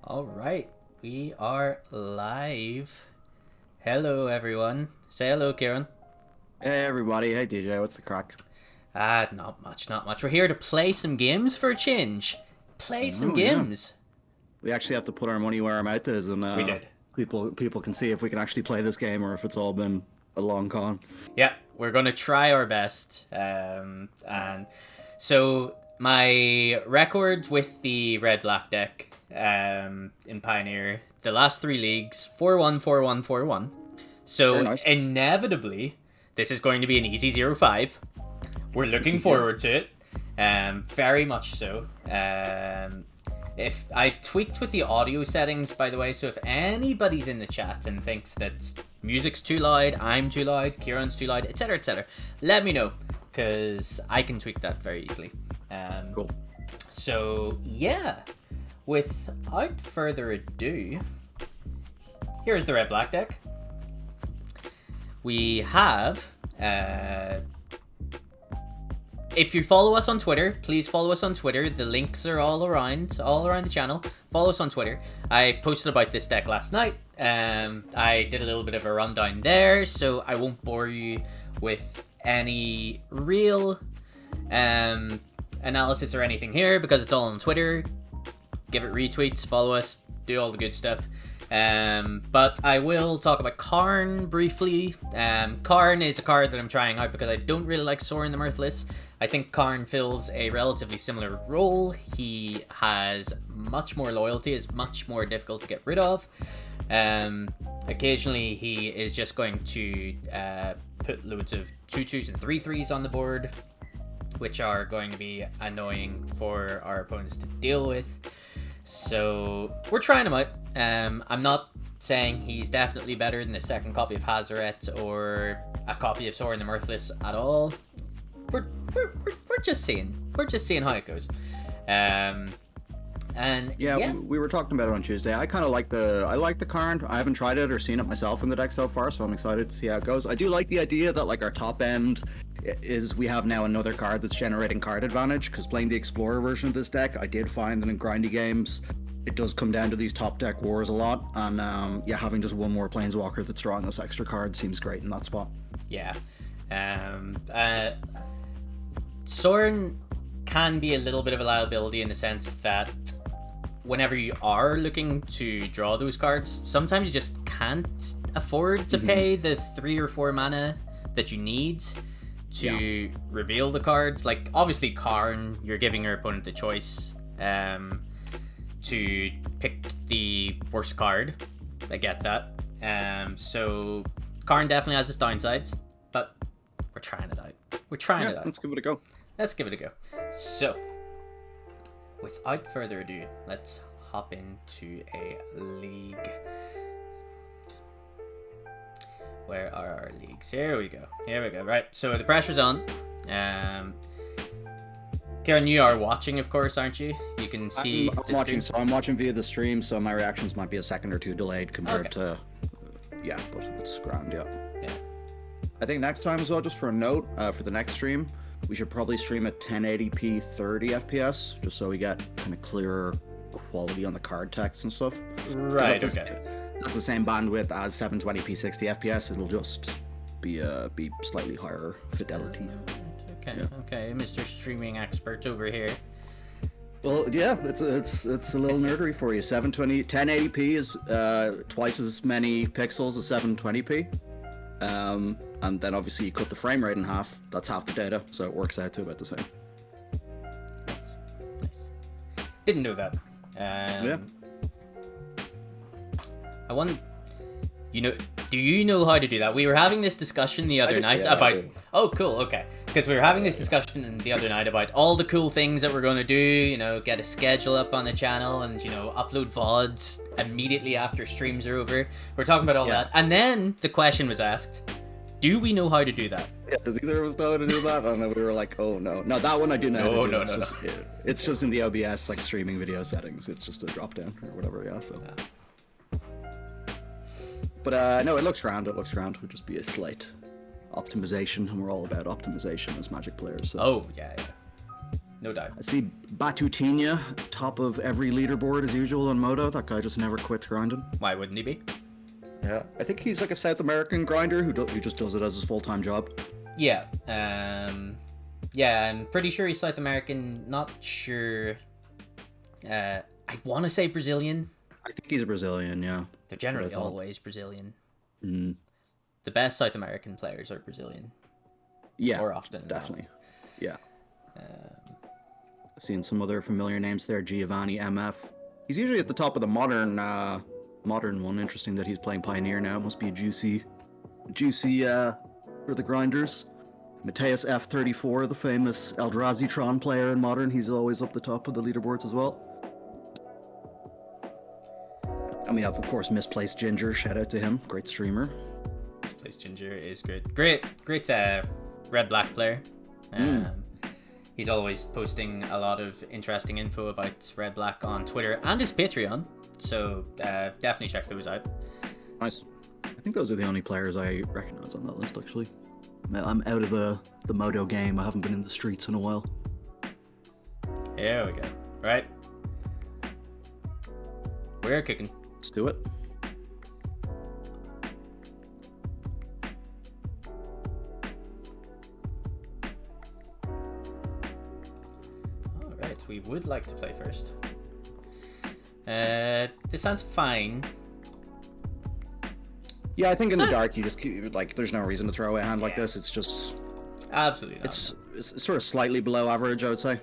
All right, we are live. Hello, everyone. Say hello, Kieran. Hey everybody, hey DJ, what's the crack? Not much, not much. We're here to play some games for a change. Play some Oh yeah, games. we actually have to put our money where our mouth is, and We did. people can see if we can actually play this game or if it's all been a long con. Yeah, we're gonna try our best. And so my record with the red black deck in Pioneer, the last three leagues, 4-1, 4-1, 4-1. So Very nice. inevitably, this is going to be an easy 0-5. We're looking forward to it. Very much so. If I tweaked with the audio settings, by the way, so if anybody's in the chat and thinks that music's too loud, I'm too loud, Kieran's too loud, etc., let me know, because I can tweak that very easily. Cool. So, yeah, without further ado, here's the red-black deck. We have... if you follow us on Twitter, please follow us on Twitter. The links are all around the channel. Follow us on Twitter. I posted about this deck last night. I did a little bit of a rundown there, so I won't bore you with any real analysis or anything here because it's all on Twitter. Give it retweets, follow us, do all the good stuff. But I will talk about Karn briefly. Karn is a card that I'm trying out because I don't really like Sorin the Mirthless. I think Karn fills a relatively similar role. He has much more loyalty, is much more difficult to get rid of. Occasionally he is just going to put loads of 2/2s and 3/3s on the board, which are going to be annoying for our opponents to deal with. So we're trying him out. I'm not saying he's definitely better than the second copy of Hazaret or a copy of Sorin the Mirthless at all. We're just seeing how it goes. And Yeah, we were talking about it on Tuesday. I kind of like the Karn. I haven't tried it or seen it myself in the deck so far, so I'm excited to see how it goes. I do like the idea that like our top end is we have now another card that's generating card advantage, because playing the Explorer version of this deck, I did find that in grindy games it does come down to these top deck wars a lot, and yeah, having just one more Planeswalker that's drawing this extra card seems great in that spot. Yeah. Sorin can be a little bit of a liability in the sense that whenever you are looking to draw those cards, sometimes you just can't afford to pay the 3 or 4 mana that you need to reveal the cards. Like, obviously Karn, you're giving your opponent the choice to pick the worst card. I get that. So Karn definitely has its downsides, but we're trying it out. Let's give it a go. Let's give it a go. So, without further ado, let's hop into a league. Where are our leagues? Here we go. Right, so the pressure's on. Karen, you are watching, of course, aren't you? You can see I'm watching, so I'm watching via the stream, so my reactions might be a second or two delayed compared to... Yeah, but it's grand, yeah. I think next time as well, just for a note, for the next stream, we should probably stream at 1080p 30 FPS, just so we get kind of clearer quality on the card text and stuff. Right, okay. That's the same bandwidth as 720p 60 FPS. It'll just be slightly higher fidelity. Okay, Mr. Streaming Expert over here. Well, yeah, it's a little nerdery for you. 1080p is twice as many pixels as 720p. And then obviously you cut the frame rate in half. That's half the data, so it works out to about the same. Nice. Didn't know that. Yeah. I want, do you know how to do that? We were having this discussion the other night about... Oh, cool, okay. Because we were having this discussion the other night about all the cool things that we're going to do, get a schedule up on the channel and, upload VODs immediately after streams are over. We're talking about all that. And then the question was asked, do we know how to do that? Yeah, does either of us know how to do that? And we were like, oh no. No, that one I do know. No. It's just in the OBS, like, streaming video settings. It's just a drop down or whatever, yeah, so... But no, it looks grand. It would just be a slight optimization, and we're all about optimization as Magic players. So. Oh, yeah. No doubt. I see Batutinha, top of every leaderboard as usual on Moto. That guy just never quits grinding. Why wouldn't he be? Yeah, I think he's like a South American grinder who just does it as his full-time job. Yeah. Yeah, I'm pretty sure he's South American. Not sure. I want to say Brazilian. I think he's Brazilian, yeah. They're generally always Brazilian. Mm. The best South American players are Brazilian. Yeah, more often. Definitely. Yeah. Seeing some other familiar names there. Giovanni MF. He's usually at the top of the modern one. Interesting that he's playing Pioneer now. Must be a juicy for the grinders. Mateus F34, the famous Eldrazi Tron player in Modern. He's always up the top of the leaderboards as well. And we have, of course, Misplaced Ginger. Shout out to him. Great streamer. Misplaced Ginger is great. Great red-black player. He's always posting a lot of interesting info about red-black on Twitter and his Patreon. So definitely check those out. Nice. I think those are the only players I recognize on that list, actually. I'm out of the Moto game. I haven't been in the streets in a while. Here we go. Right. We're cooking. Let's do it. Alright, we would like to play first. This sounds fine. Yeah, I think in the dark you just keep, like, there's no reason to throw away a hand like this. It's just absolutely not. It's sort of slightly below average, I would say.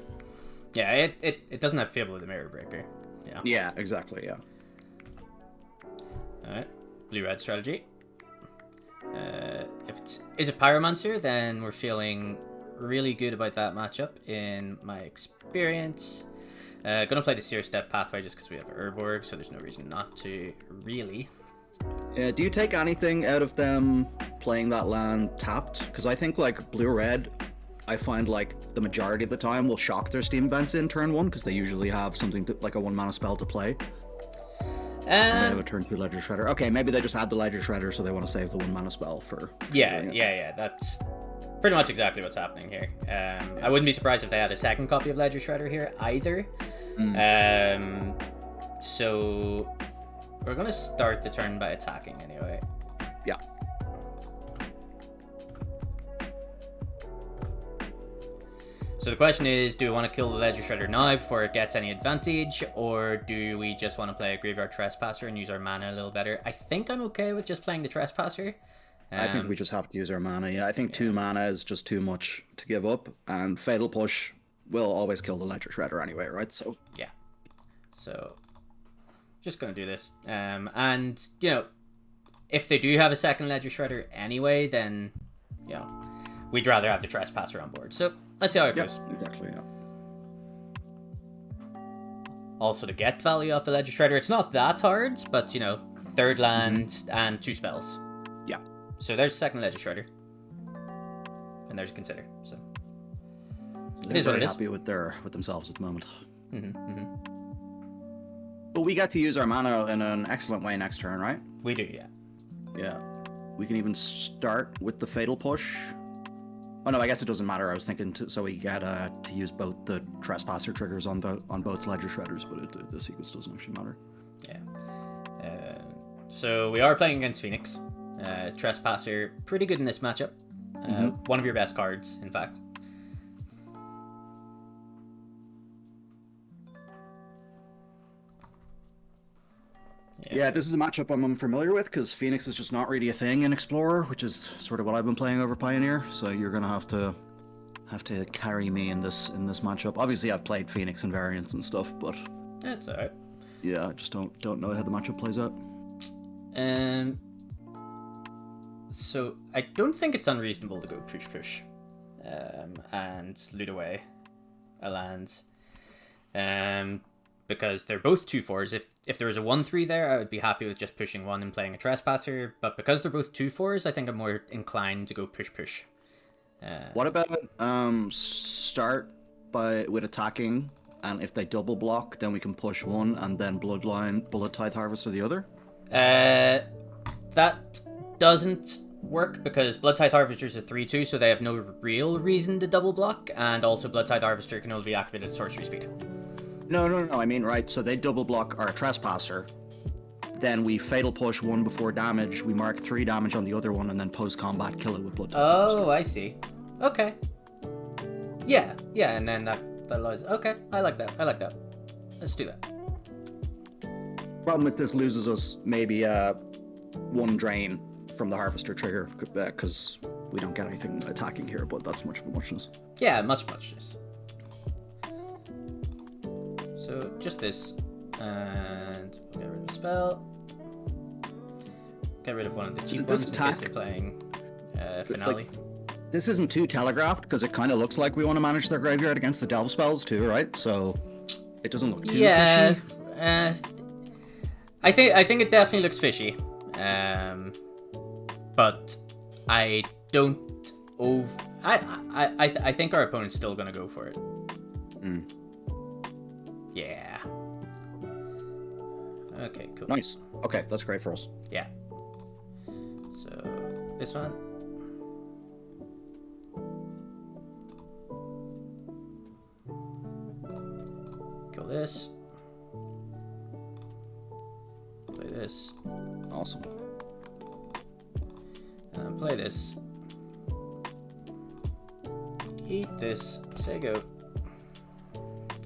Yeah, it doesn't have Fable of the Mirror Breaker. Yeah. Yeah, exactly. Yeah. All right, blue-red strategy. If is a Pyromancer, then we're feeling really good about that matchup in my experience. Gonna play the Seer Step Pathway just because we have Urborg, so there's no reason not to, really. Do you take anything out of them playing that land tapped? Because I think, like, blue-red, I find, like, the majority of the time will shock their Steam Vents in turn 1, because they usually have something like a 1-mana spell to play. And they have a turn 2 Ledger Shredder. Okay, maybe they just had the Ledger Shredder, so they want to save the 1-mana spell for... Yeah, that's pretty much exactly what's happening here. I wouldn't be surprised if they had a second copy of Ledger Shredder here, either. So... we're going to start the turn by attacking anyway. Yeah. So the question is, do we want to kill the Ledger Shredder now before it gets any advantage, or do we just want to play a Graveyard Trespasser and use our mana a little better? I think I'm okay with just playing the Trespasser. I think we just have to use our mana, yeah. I think 2 mana is just too much to give up, and Fatal Push will always kill the Ledger Shredder anyway, right? So yeah. So... just gonna do this, and you know, if they do have a second Ledger Shredder anyway, then you know, we'd rather have the Trespasser on board. So let's see how it goes. Exactly. Yeah. Also, to get value off the Ledger Shredder, it's not that hard, but you know, 3rd land and 2 spells. Yeah. So there's a second Ledger Shredder, and there's a Consider. So it is what it is. Happy with themselves at the moment. But we get to use our mana in an excellent way next turn, right? We do, yeah. Yeah. We can even start with the Fatal Push. Oh no, I guess it doesn't matter. I was thinking so we get to use both the Trespasser triggers on both Ledger Shredders, but the sequence doesn't actually matter. Yeah. So we are playing against Phoenix. Trespasser, pretty good in this matchup. One of your best cards, in fact. Yeah, this is a matchup I'm unfamiliar with because Phoenix is just not really a thing in Explorer, which is sort of what I've been playing over Pioneer. So you're gonna have to carry me in this matchup. Obviously, I've played Phoenix and variants and stuff, but that's alright. Yeah, I just don't know how the matchup plays out. So I don't think it's unreasonable to go push, and loot away a land. Because they're both 2/4s. If there was a 1/3 there, I would be happy with just pushing 1 and playing a Trespasser. But because they're both 2/4s, I think I'm more inclined to go push. What about start with attacking, and if they double block, then we can push 1 and then Bloodline, Bullet Tithe Harvester the other? That doesn't work because Blood-Tithe Harvester's a 3/2, so they have no real reason to double block, and also Blood-Tithe Harvester can only be activated at sorcery speed. No. I mean, right, so they double block our Trespasser. Then we Fatal Push one before damage, we mark 3 damage on the other one, and then post-combat kill it with Blood-Tithe Oh, Harvester. I see. Okay. Yeah, and then that allows... Okay, I like that. Let's do that. Problem is this loses us maybe 1 drain from the Harvester trigger, because we don't get anything attacking here, but that's much of a muchness. Yeah, muchness. So, just this. And we'll get rid of the spell. Get rid of one of the cheap ones in case they're playing Finale. This isn't too telegraphed, because it kind of looks like we want to manage their graveyard against the Delve spells too, right? So, it doesn't look too fishy. I think it definitely looks fishy. But I don't I think our opponent's still gonna go for it. Yeah. Okay, cool. Nice. Okay, that's great for us. Yeah. So this one. Kill this. Play this. Awesome. Play this. Eat this. Say go.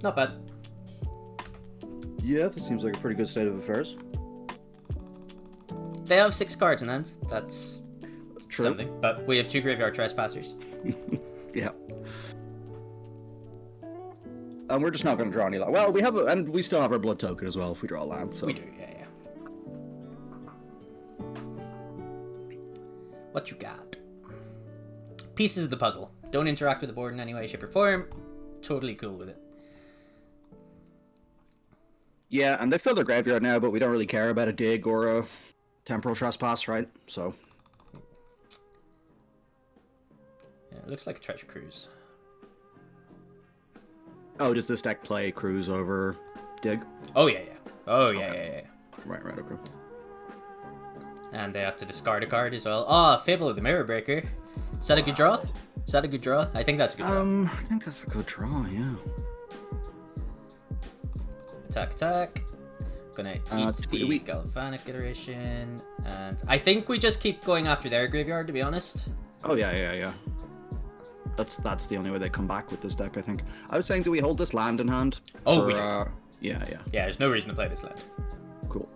Not bad. Yeah, this seems like a pretty good state of affairs. They have 6 cards in hand. That's true. Something. But we have 2 Graveyard Trespassers. Yeah. And we're just not going to draw any land. Well, and we still have our blood token as well if we draw a land. So. We do, yeah. What you got? Pieces of the puzzle. Don't interact with the board in any way, shape, or form. Totally cool with it. Yeah, and they fill their graveyard now, but we don't really care about a dig or a temporal trespass, right? So. Yeah, it looks like a treasure cruise. Oh, does this deck play cruise over dig? Oh yeah. Okay. Right, okay. And they have to discard a card as well. Oh, Fable of the Mirror Breaker. Is that a good draw? I think that's a good draw. I think that's a good draw, yeah. Attack. Gonna eat the Galvanic Iteration. And I think we just keep going after their graveyard, to be honest. Oh, yeah. That's the only way they come back with this deck, I think. I was saying, do we hold this land in hand? Oh, we do. Yeah. Yeah, there's no reason to play this land. Cool.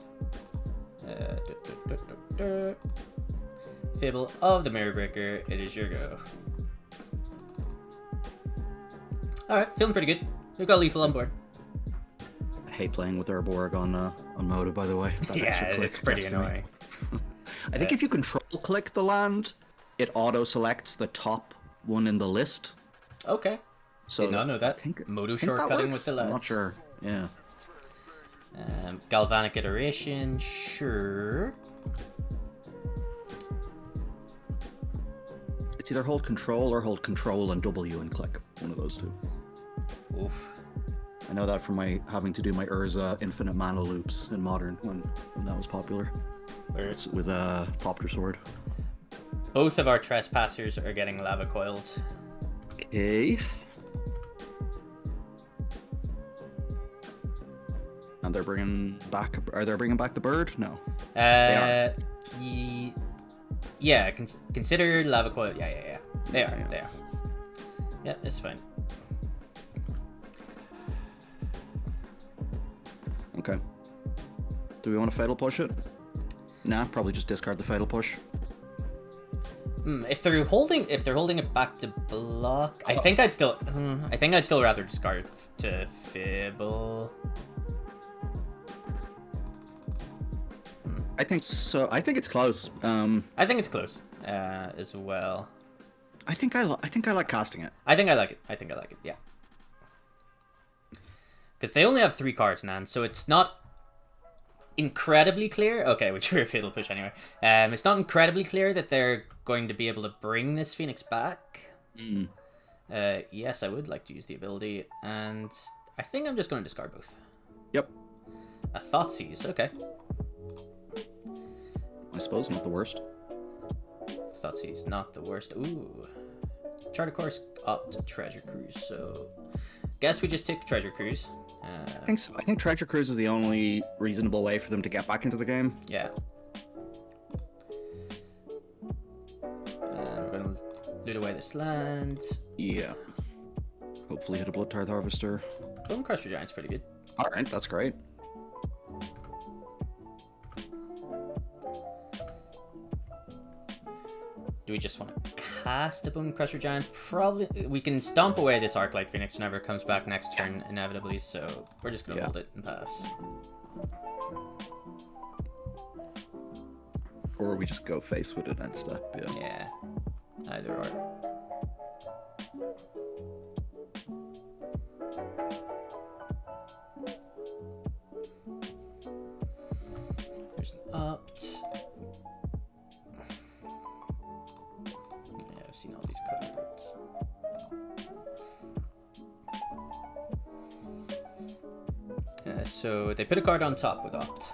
Fable of the Mirror Breaker, it is your go. Alright, feeling pretty good. We've got lethal on board. I hate playing with our Borg on Moda, by the way. Yeah, it's pretty annoying. I think if you control click the land, it auto-selects the top one in the list. Okay. So did not know that. Modo shortcutting with the lads. I'm not sure. Yeah. Galvanic Iteration, sure. It's either hold control or hold control and W and click. One of those two. Oof. I know that from my having to do my Urza infinite mana loops in Modern when that was popular. It's with a Popter Sword. Both of our Trespassers are getting lava coiled. Okay. And they're bringing back. Are they bringing back the bird? No. They are. Yeah. Consider lava coil. Yeah. They are. Yeah, it's fine. Okay. Do we want to Fatal Push it? Nah, probably just discard the Fatal Push. If they're holding it back to block, I think I'd still rather discard to Fibble. I think so. I think it's close. I think it's close as well. I think I like casting it. I think I like it. Yeah. Because they only have 3 cards in hand, so it's not incredibly clear. Okay, which are a Fatal Push anyway. It's not incredibly clear that they're going to be able to bring this Phoenix back. Yes, I would like to use the ability, and I think I'm just going to discard both. Yep. A Thoughtseize, okay. I suppose not the worst. Thoughtsei's not the worst. Ooh. Charter course up to Treasure Cruise, so guess we just take Treasure Cruise. I think so. I think Treasure Cruise is the only reasonable way for them to get back into the game. Yeah. And we're gonna loot away this land. Yeah. Hopefully hit a Blood Tithe Harvester. Bone Crusher Giant's pretty good. Alright, that's great. Do we just want to cast a Bone Crusher Giant? Probably. We can stomp away this Arclight Phoenix whenever it comes back next turn, inevitably, so we're just gonna hold it and pass. Or we just go face with it and step, Yeah. Either or. There's an opt. Yeah, I've seen all these cards. So they put a card on top with opt.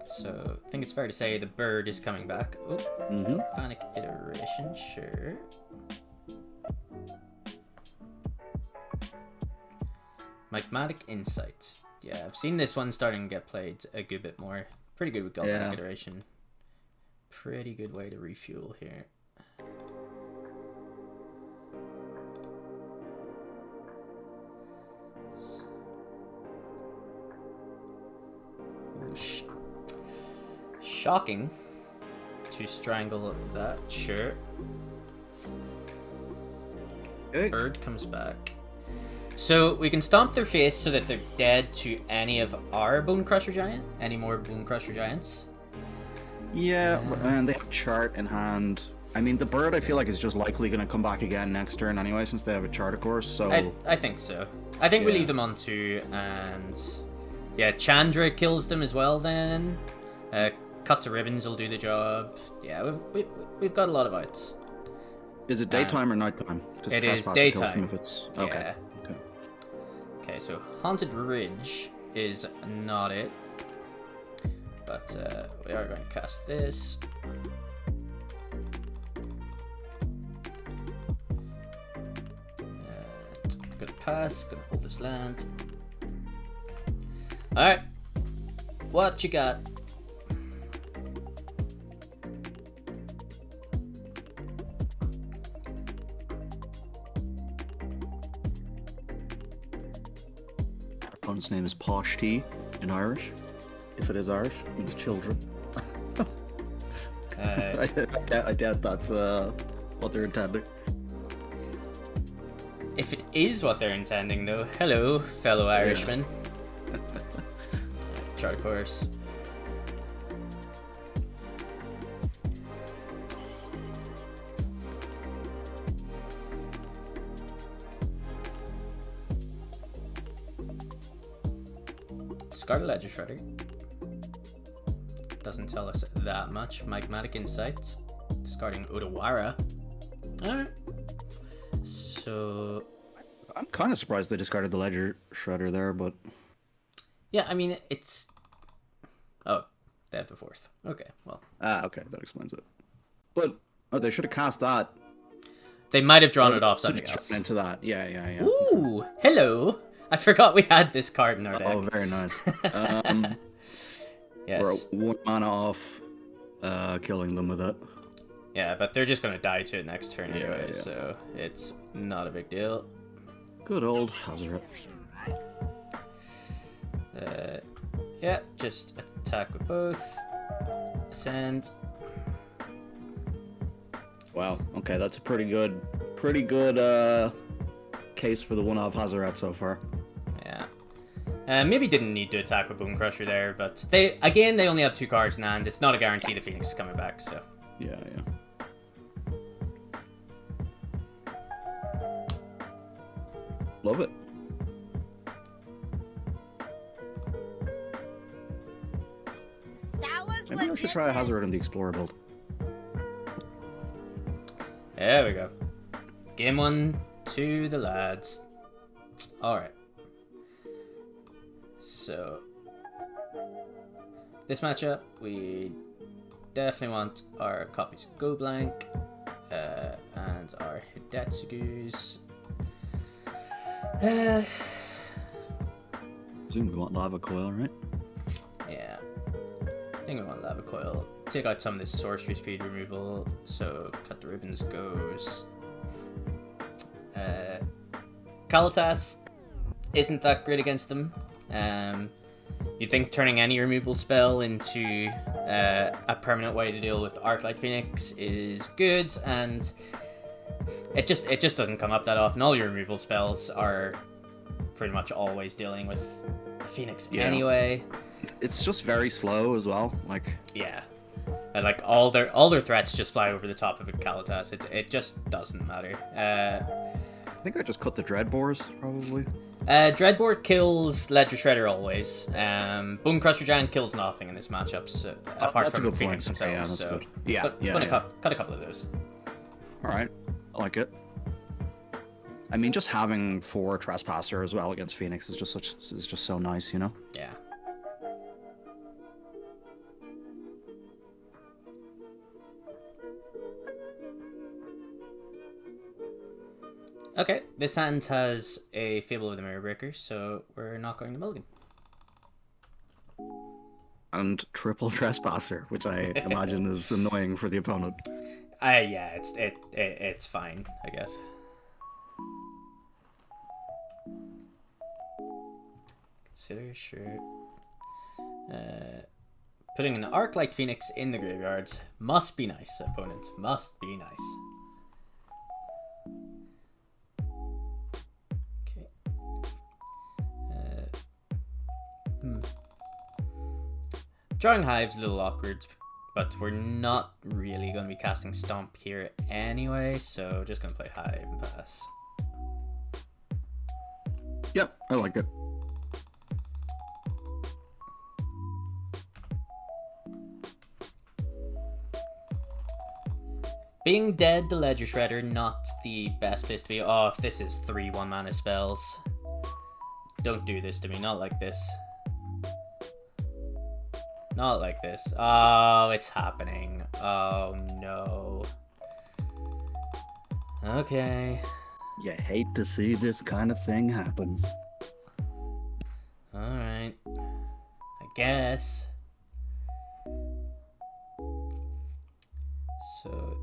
So I think it's fair to say the bird is coming back. Oh, Panic Iteration, sure. Magmatic Insight. Yeah, I've seen this one starting to get played a good bit more. Pretty good with Galvanic Iteration. Pretty good way to refuel here. Ooh, shocking to strangle that, sure. Okay. Bird comes back. So we can stomp their face so that they're dead to any of our Bone Crusher Giant. Any more Bone Crusher Giants. Yeah, and they have chart in hand. I mean, the bird I feel like is just likely going to come back again next turn anyway, since they have a charter course. So I think so. I think we leave them on 2, and yeah, Chandra kills them as well. Then Cut to Ribbons will do the job. Yeah, we've got a lot of outs. Is it daytime or nighttime? It is daytime. If it's... Okay. Yeah. Okay, so Haunted Ridge is not it. But we are going to cast this. Gonna pass, gonna hold this land. Alright. What you got? Opponent's name is Posh Tea in Irish. If it is Irish, it means children. I doubt that's what they're intending. If it is what they're intending, though, hello, fellow Irishmen. Chart course. Discard a Ledger Shredder. Doesn't tell us that much. Magmatic Insight. Discarding Odawara. Alright. So... I'm kind of surprised they discarded the Ledger Shredder there, but... Yeah, I mean, it's... Oh, they have the 4th. Okay, well. Okay, that explains it. But, they should have cast that. They might have drawn it off something else. Into that, yeah. Ooh, hello! I forgot we had this card in our deck. Oh, very nice. Yes. We're 1 mana off killing them with it. Yeah, but they're just going to die to it next turn anyway, so it's not a big deal. Good old Hazaret. Yeah, just attack with both. Ascend. Wow, okay, that's a pretty good case for the one-off Hazaret so far. Yeah. Maybe didn't need to attack with Bone Crusher there, but they only have 2 cards in hand. It's not a guarantee the Phoenix is coming back, so. Yeah. Love it. Maybe I should try a Hazaret in the Explorer build. There we go. Game 1 to the lads. Alright. So, this matchup, we definitely want our copies go blank, and our Hidetsugus. Presume we want lava coil, right? Yeah, I think we want lava coil. Take out some of this sorcery speed removal. So cut the ribbons goes. Kalatas isn't that great against them. You'd think turning any removal spell into a permanent way to deal with Arclight Phoenix is good, and it just doesn't come up that often. All your removal spells are pretty much always dealing with Phoenix anyway. It's just very slow as well. Like and like all their threats just fly over the top of a Kalatas. It just doesn't matter. I think I just cut the Dreadbores, probably. Dreadbore kills Ledger Shredder always. Bone Crusher Giant kills nothing in this matchup, so, apart from Phoenix themselves. Yeah, that's so. good. Yeah, Cut a couple of those. Alright, I like it. I mean, just having 4 Trespasser as well against Phoenix is just so nice, you know? Yeah. Okay, this hand has a Fable of the Mirror Breaker, so we're not going to mulligan. And triple Trespasser, which I imagine is annoying for the opponent. Yeah, it's fine, I guess. Consider, sure. Putting an Arclight Phoenix in the graveyard must be nice, opponent. Must be nice. Drawing Hive's a little awkward, but we're not really going to be casting Stomp here anyway, so just going to play Hive and pass. Yep, I like it. Being dead to Ledger Shredder, not the best place to be. Oh, if this is 3 1-mana spells. Don't do this to me, not like this. Not like this. Oh, it's happening. Oh, no. Okay. You hate to see this kind of thing happen. Alright. I guess. So,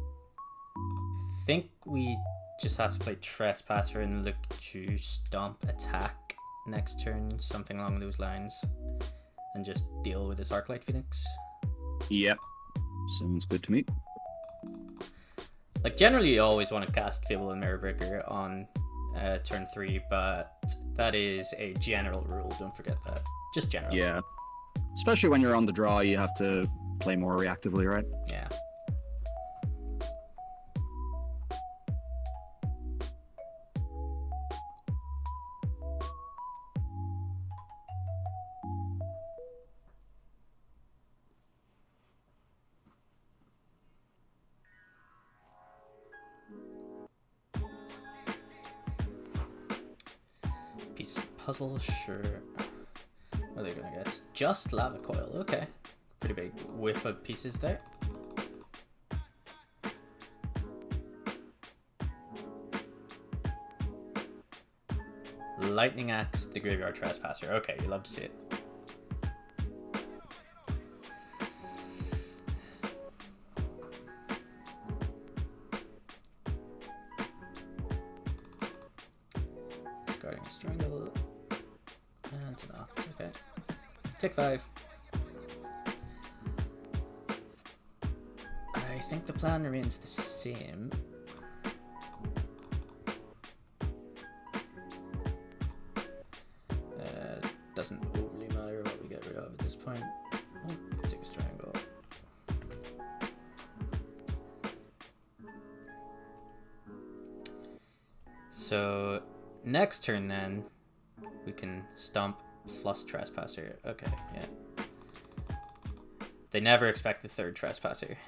I think we just have to play Trespasser and look to Stomp attack next turn, something along those lines. And just deal with this Arclight Phoenix. Yep. Sounds good to me. Like, generally you always want to cast Fable and Mirror Breaker on turn 3, but that is a general rule, don't forget that. Just general. Yeah. Especially when you're on the draw, you have to play more reactively, right? Yeah. Puzzle, sure. What are they gonna get? Just Lava Coil, okay. Pretty big whiff of pieces there. Lightning Axe, the Graveyard Trespasser. Okay, you love to see it. Discarding Strangle. And not. Okay. Tick 5. I think the plan remains the same. Doesn't overly matter what we get rid of at this point. Oh, take a Strangle. So, next turn then, we can Stomp plus Trespasser. Okay, yeah. They never expect the third Trespasser.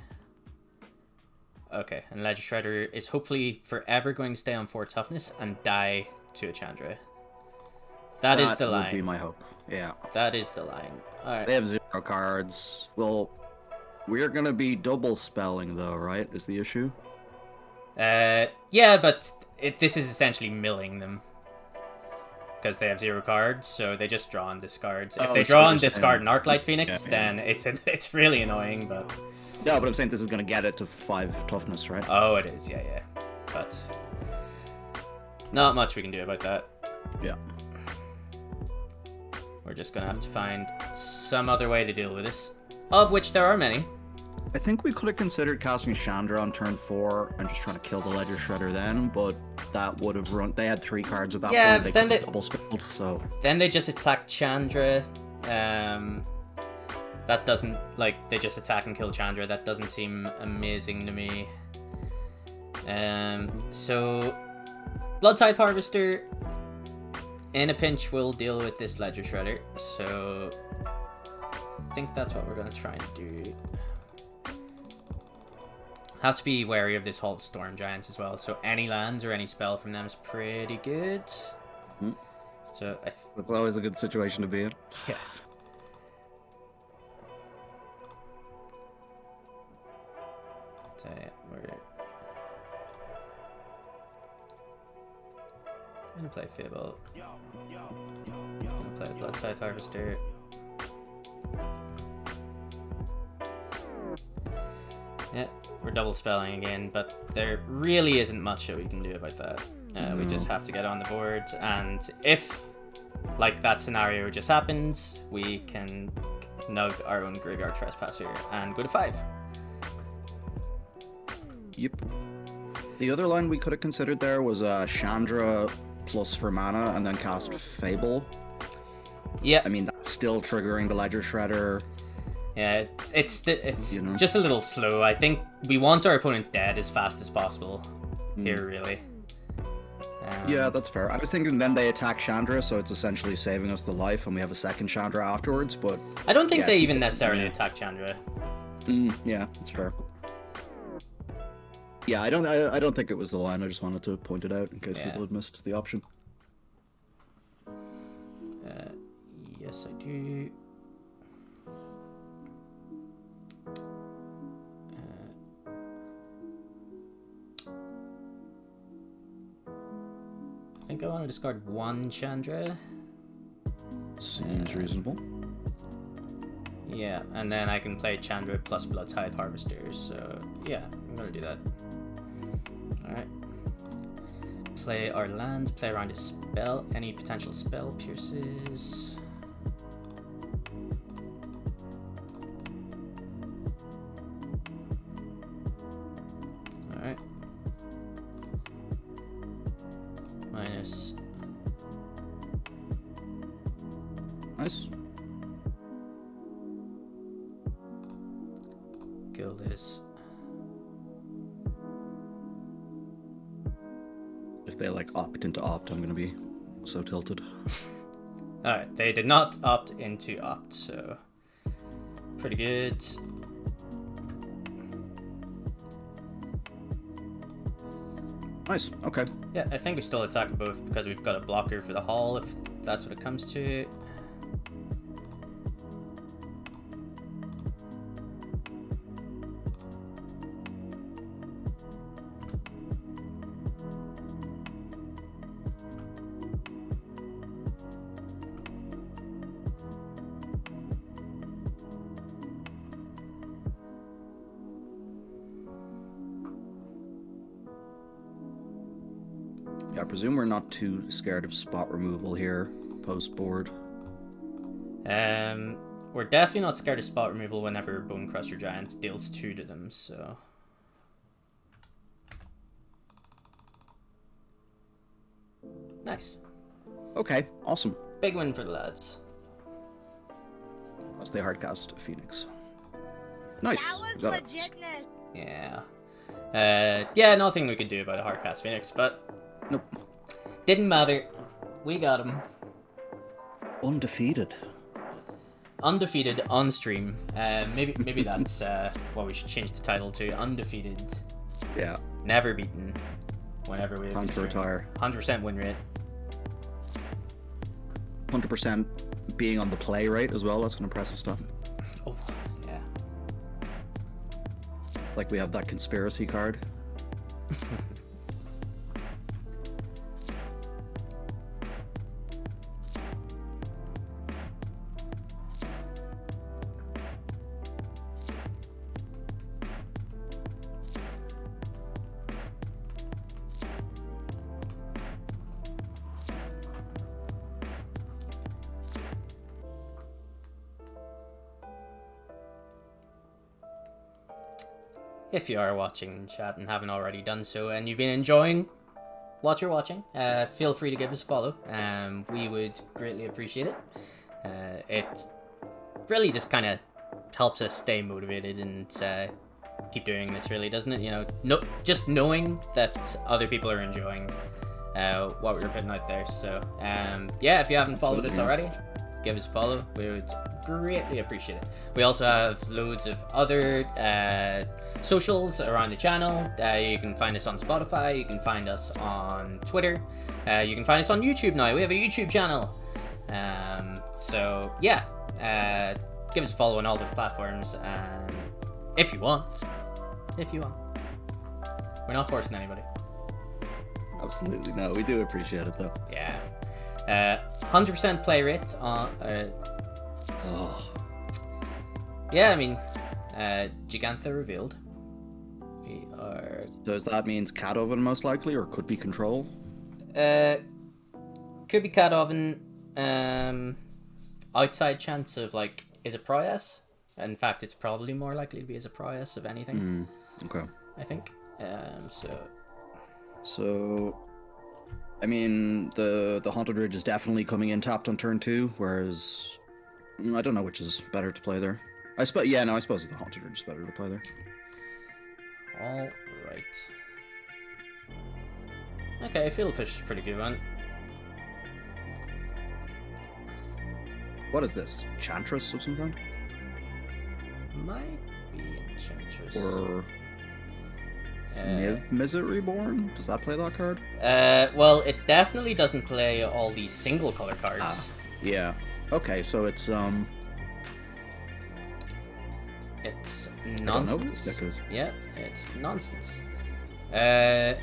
Okay, and Ledger Shredder is hopefully forever going to stay on 4 toughness and die to a Chandra. That is the line. That would be my hope. Yeah. That is the line. All right. They have 0 cards. We'll We're gonna be double spelling though, right? Is the issue? Yeah, but this is essentially milling them. Because they have 0 cards, so they just draw and discards. If they draw and discard an Arclight Phoenix, then it's really annoying, but... No, but I'm saying this is gonna get it to 5 toughness, right? Oh, it is, yeah. But... not much we can do about that. Yeah. We're just gonna have to find some other way to deal with this. Of which there are many. I think we could have considered casting Chandra on turn 4 and just trying to kill the Ledger Shredder then, but that would have run... They had 3 cards at that point. They could have double spelled, so... Then they just attack Chandra. That doesn't... Like, they just attack and kill Chandra. That doesn't seem amazing to me. So... Blood Tithe Harvester, in a pinch, will deal with this Ledger Shredder. So... I think that's what we're going to try and do. Have to be wary of this Hall of Storm Giants as well. So any lands or any spell from them is pretty good. So that's always a good situation to be in. Yeah. So yeah, we're gonna play Fable. Gonna play Blood Tithe Harvester. Yeah, we're double spelling again, but there really isn't much that we can do about that. We just have to get on the board, and if, like, that scenario just happens, we can nug our own Graveyard Trespasser and go to 5. Yep. The other line we could have considered there was Chandra plus for mana and then cast Fable. Yeah. I mean, that's still triggering the Ledger Shredder. Yeah, it's just a little slow. I think we want our opponent dead as fast as possible here, really. Yeah, that's fair. I was thinking then they attack Chandra, so it's essentially saving us the life, and we have a second Chandra afterwards, but... I don't think they even necessarily attack Chandra. Yeah, that's fair. Yeah, I don't think it was the line. I just wanted to point it out in case people had missed the option. Yes, I do. I think I want to discard 1 Chandra. Seems reasonable. Yeah, and then I can play Chandra plus Blood Tithe Harvester, so yeah, I'm gonna do that. Alright. Play our lands, play around a spell, any potential spell pierces. Alright. Minus. Nice. Kill this. If they like opt into opt, I'm gonna be so tilted. Alright, they did not opt into opt, so pretty good. Nice, okay. Yeah, I think we still attack both because we've got a blocker for the Hall, if that's what it comes to. Yeah, I presume we're not too scared of spot removal here, post-board. We're definitely not scared of spot removal whenever Bone Crusher Giants deals 2 to them, so... Nice. Okay, awesome. Big win for the lads. As they hardcast Phoenix. Nice. That was legitness. Yeah. Yeah, nothing we could do about a hardcast Phoenix, but... Nope. Didn't matter. We got him. Undefeated. Undefeated on stream. Maybe that's what we should change the title to. Undefeated. Yeah. Never beaten. Whenever we Time to retire. 100% win rate. 100% being on the play rate as well. That's an impressive stuff. Oh, yeah. Like we have that conspiracy card. If you are watching chat and haven't already done so, and you've been enjoying what you're watching, feel free to give us a follow. We would greatly appreciate it. It really just kind of helps us stay motivated and keep doing this, really, doesn't it? You know, just knowing that other people are enjoying what we were putting out there. So, yeah, if you haven't followed us already, give us a follow. We would greatly appreciate it. We also have loads of other socials around the channel. You can find us on Spotify, you can find us on Twitter, you can find us on YouTube now. We have a YouTube channel. So yeah, give us a follow on all those platforms, if you want. We're not forcing anybody. Absolutely no, we do appreciate it though. Yeah. 100% play rate on yeah, I mean, Gigantha revealed. We are... Does that means cat oven most likely, or could be control? Could be cat oven. Outside chance of, like, is it Proyas? In fact, it's probably more likely to be as a Proyas of anything. Okay. I think. So, I mean, the Haunted Ridge is definitely coming in tapped on turn 2, whereas I don't know which is better to play there. I suppose the Haunted Ridge is better to play there. All right. Okay, Field Push is a pretty good one. What is this? Enchantress of some kind? Might be Enchantress. Or Niv Reborn? Does that play that card? Well, it definitely doesn't play all these single color cards. Yeah. Okay, so it's nonsense. Yeah, it's nonsense. Yeah,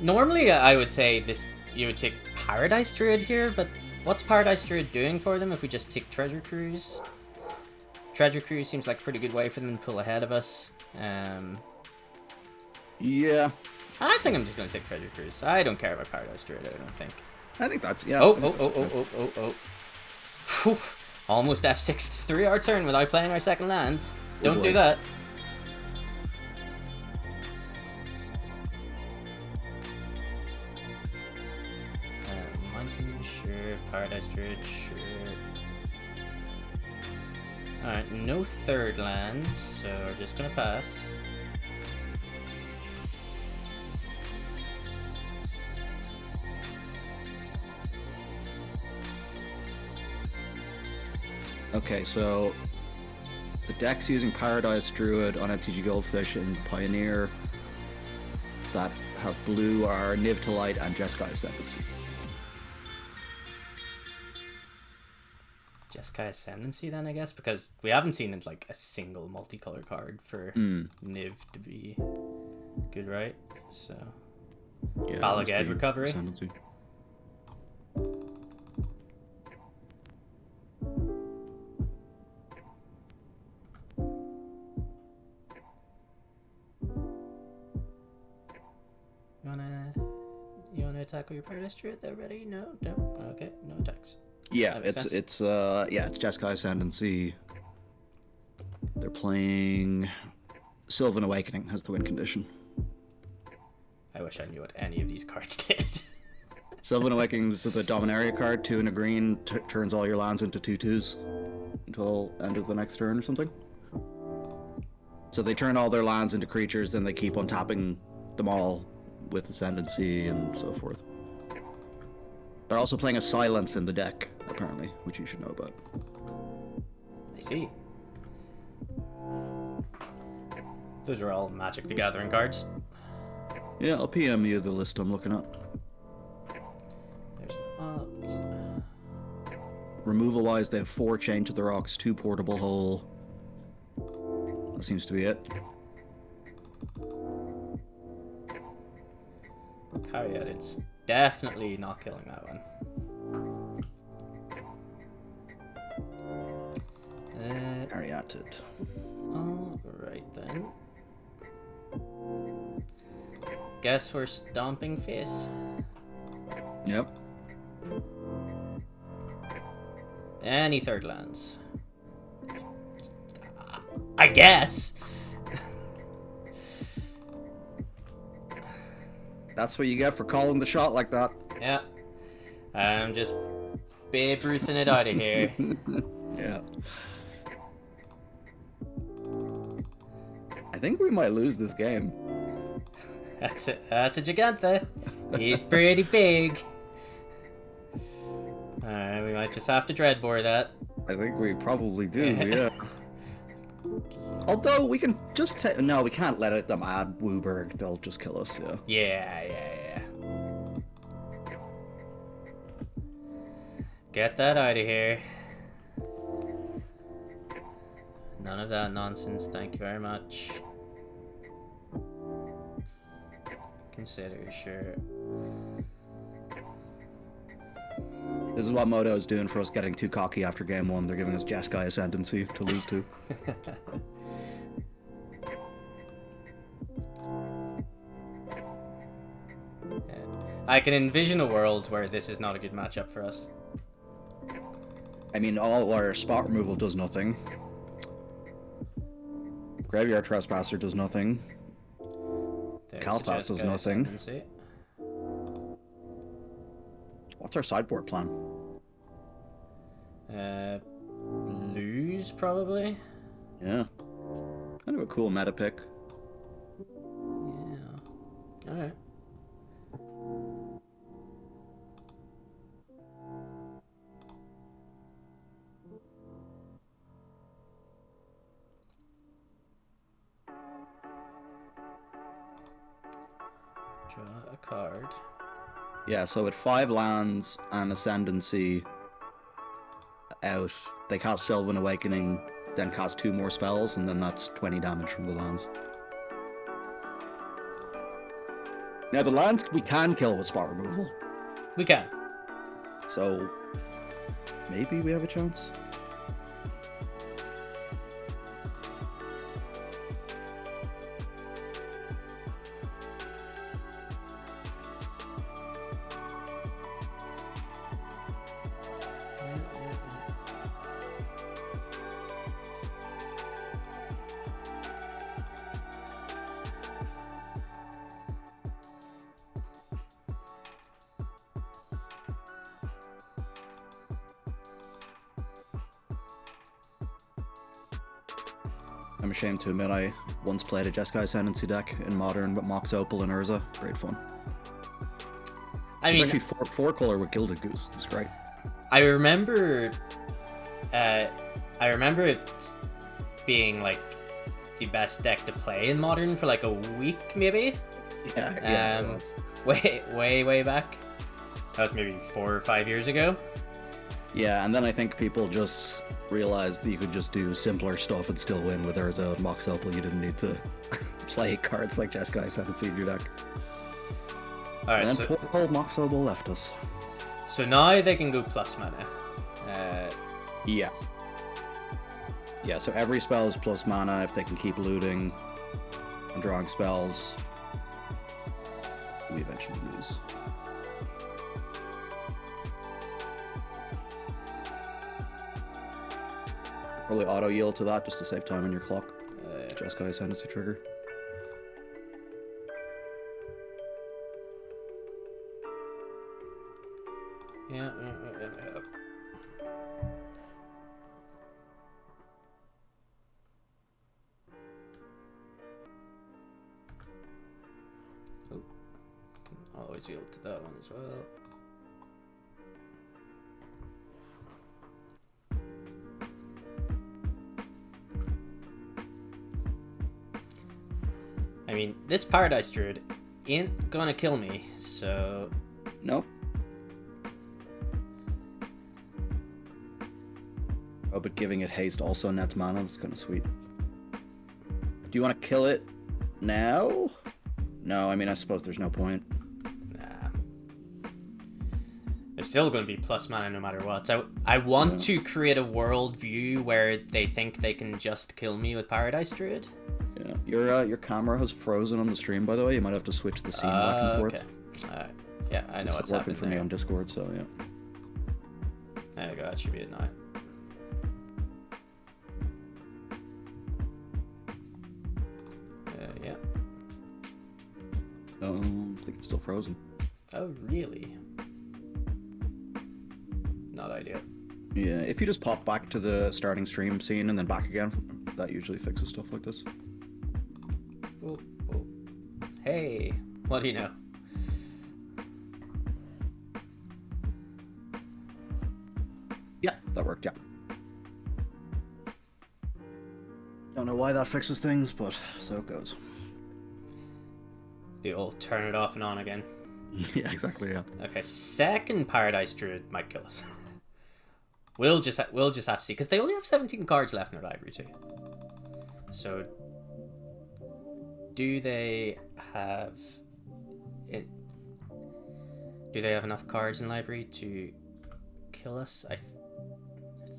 normally I would say this. You would take Paradise Druid here, but what's Paradise Druid doing for them if we just take Treasure Cruise? Treasure Cruise seems like a pretty good way for them to pull ahead of us. Yeah. I think I'm just going to take Treasure Cruise. I don't care about Paradise Druid, I don't think. I think that's, yeah. Oh. Whew. Almost F6 3 our turn without playing our second land. Don't do that. Mountain, sure. Paradise Druid, sure. Alright, no third land, so we're just gonna pass. Okay, so the deck's using Paradise Druid on MTG Goldfish and Pioneer that have blue are Niv to Light and Jeskai Ascendancy. Jeskai Ascendancy then, I guess, because we haven't seen it like a single multicolor card for Niv to be good, right? So Yeah, Balagad Recovery. Ascendancy. You wanna attack with your Paradise Druid? They're ready? No, don't. Okay, no attacks. Yeah, it's Jeskai Ascendancy. They're playing Sylvan Awakening as the win condition. I wish I knew what any of these cards did. Sylvan Awakening is the Dominaria card, 2 and a green, turns all your lands into 2/2s until end of the next turn or something. So they turn all their lands into creatures, then they keep on tapping them all with Ascendancy and so forth. They're also playing a Silence in the deck, apparently, which you should know about. I see. Those are all Magic the Gathering cards. Yeah, I'll PM you the list I'm looking at. There's an opt. Removal-wise, they have 4 Chain to the Rocks, 2 Portable Hole, That seems to be it. Carry out, it's definitely not killing that one. Carry out it. Alright then. Guess we're stomping face. Yep. Any third lands. I guess. That's what you get for calling the shot like that. Yeah. I'm just Babe Ruthing it out of here. Yeah. I think we might lose this game. That's it. That's a Gigantha. He's pretty big. Alright, we might just have to dreadbore that. I think we probably do, yeah. Although we can just no, we can't let them add Wooburg. They'll just kill us, yeah. Yeah. Get that out of here. None of that nonsense, thank you very much. Consider, sure. This is what Moto is doing for us getting too cocky after game 1. They're giving us Jeskai Ascendancy to lose to. Yeah. I can envision a world where this is not a good matchup for us. I mean, all our spot removal does nothing. Graveyard Trespasser does nothing. Kalpas does nothing. Ascendancy. What's our sideboard plan? Lose, probably? Yeah. Kind of a cool meta pick. Yeah. Alright. Draw a card. Yeah, so with 5 lands and Ascendancy out, they cast Sylvan Awakening, then cast 2 more spells, and then that's 20 damage from the lands. Now the lands we can kill with spot removal, We can. so maybe we have a chance. I'm ashamed to admit I once played a Jeskai Ascendancy deck in Modern with Mox Opal and Urza. Great fun. I It's mean, actually four color with Gilded Goose. It was great. I remember it being like the best deck to play in Modern for like a week, maybe. Yeah, it was. Way back. That was maybe 4 or 5 years ago. Yeah, and then I think people just realized that you could just do simpler stuff and still win with Urza and Mox Opal. You didn't need to play cards like Jeskai Ascendancy in your deck. All right, And so then poor old Mox Opal left us. so now they can go plus mana. Yeah. Yeah, so every spell is plus mana if they can keep looting and drawing spells. We eventually lose. Probably auto yield to that just to save time on your clock. Jeskai Ascendancy trigger. Yeah. Oh, always yield to that one as well. I mean, this Paradise Druid ain't gonna kill me, so... Nope. Oh, but giving it haste also nets mana. That's kind of sweet. Do you want to kill it now? No, I mean, I suppose there's no point. Nah. They're still going to be plus mana no matter what. So I want to create a world view where they think they can just kill me with Paradise Druid. Yeah. Your camera has frozen on the stream, by the way. You might have to switch the scene back and forth. Okay. Alright. Yeah, I know what's working happening for me on Discord, so yeah. There you go, that should be it now. Yeah. I think it's still frozen. Oh, really? Not ideal. Yeah, if you just pop back to the starting stream scene and then back again, that usually fixes stuff like this. Oh. Hey, what do you know? Yeah, that worked, yeah. Don't know why that fixes things, but so it goes. The old turn it off and on again. Yeah, exactly, yeah. Okay, second Paradise Druid might kill us. We'll just have to see, because they only have 17 cards left in their library too. So, do they have it? Do they have enough cards in library to kill us?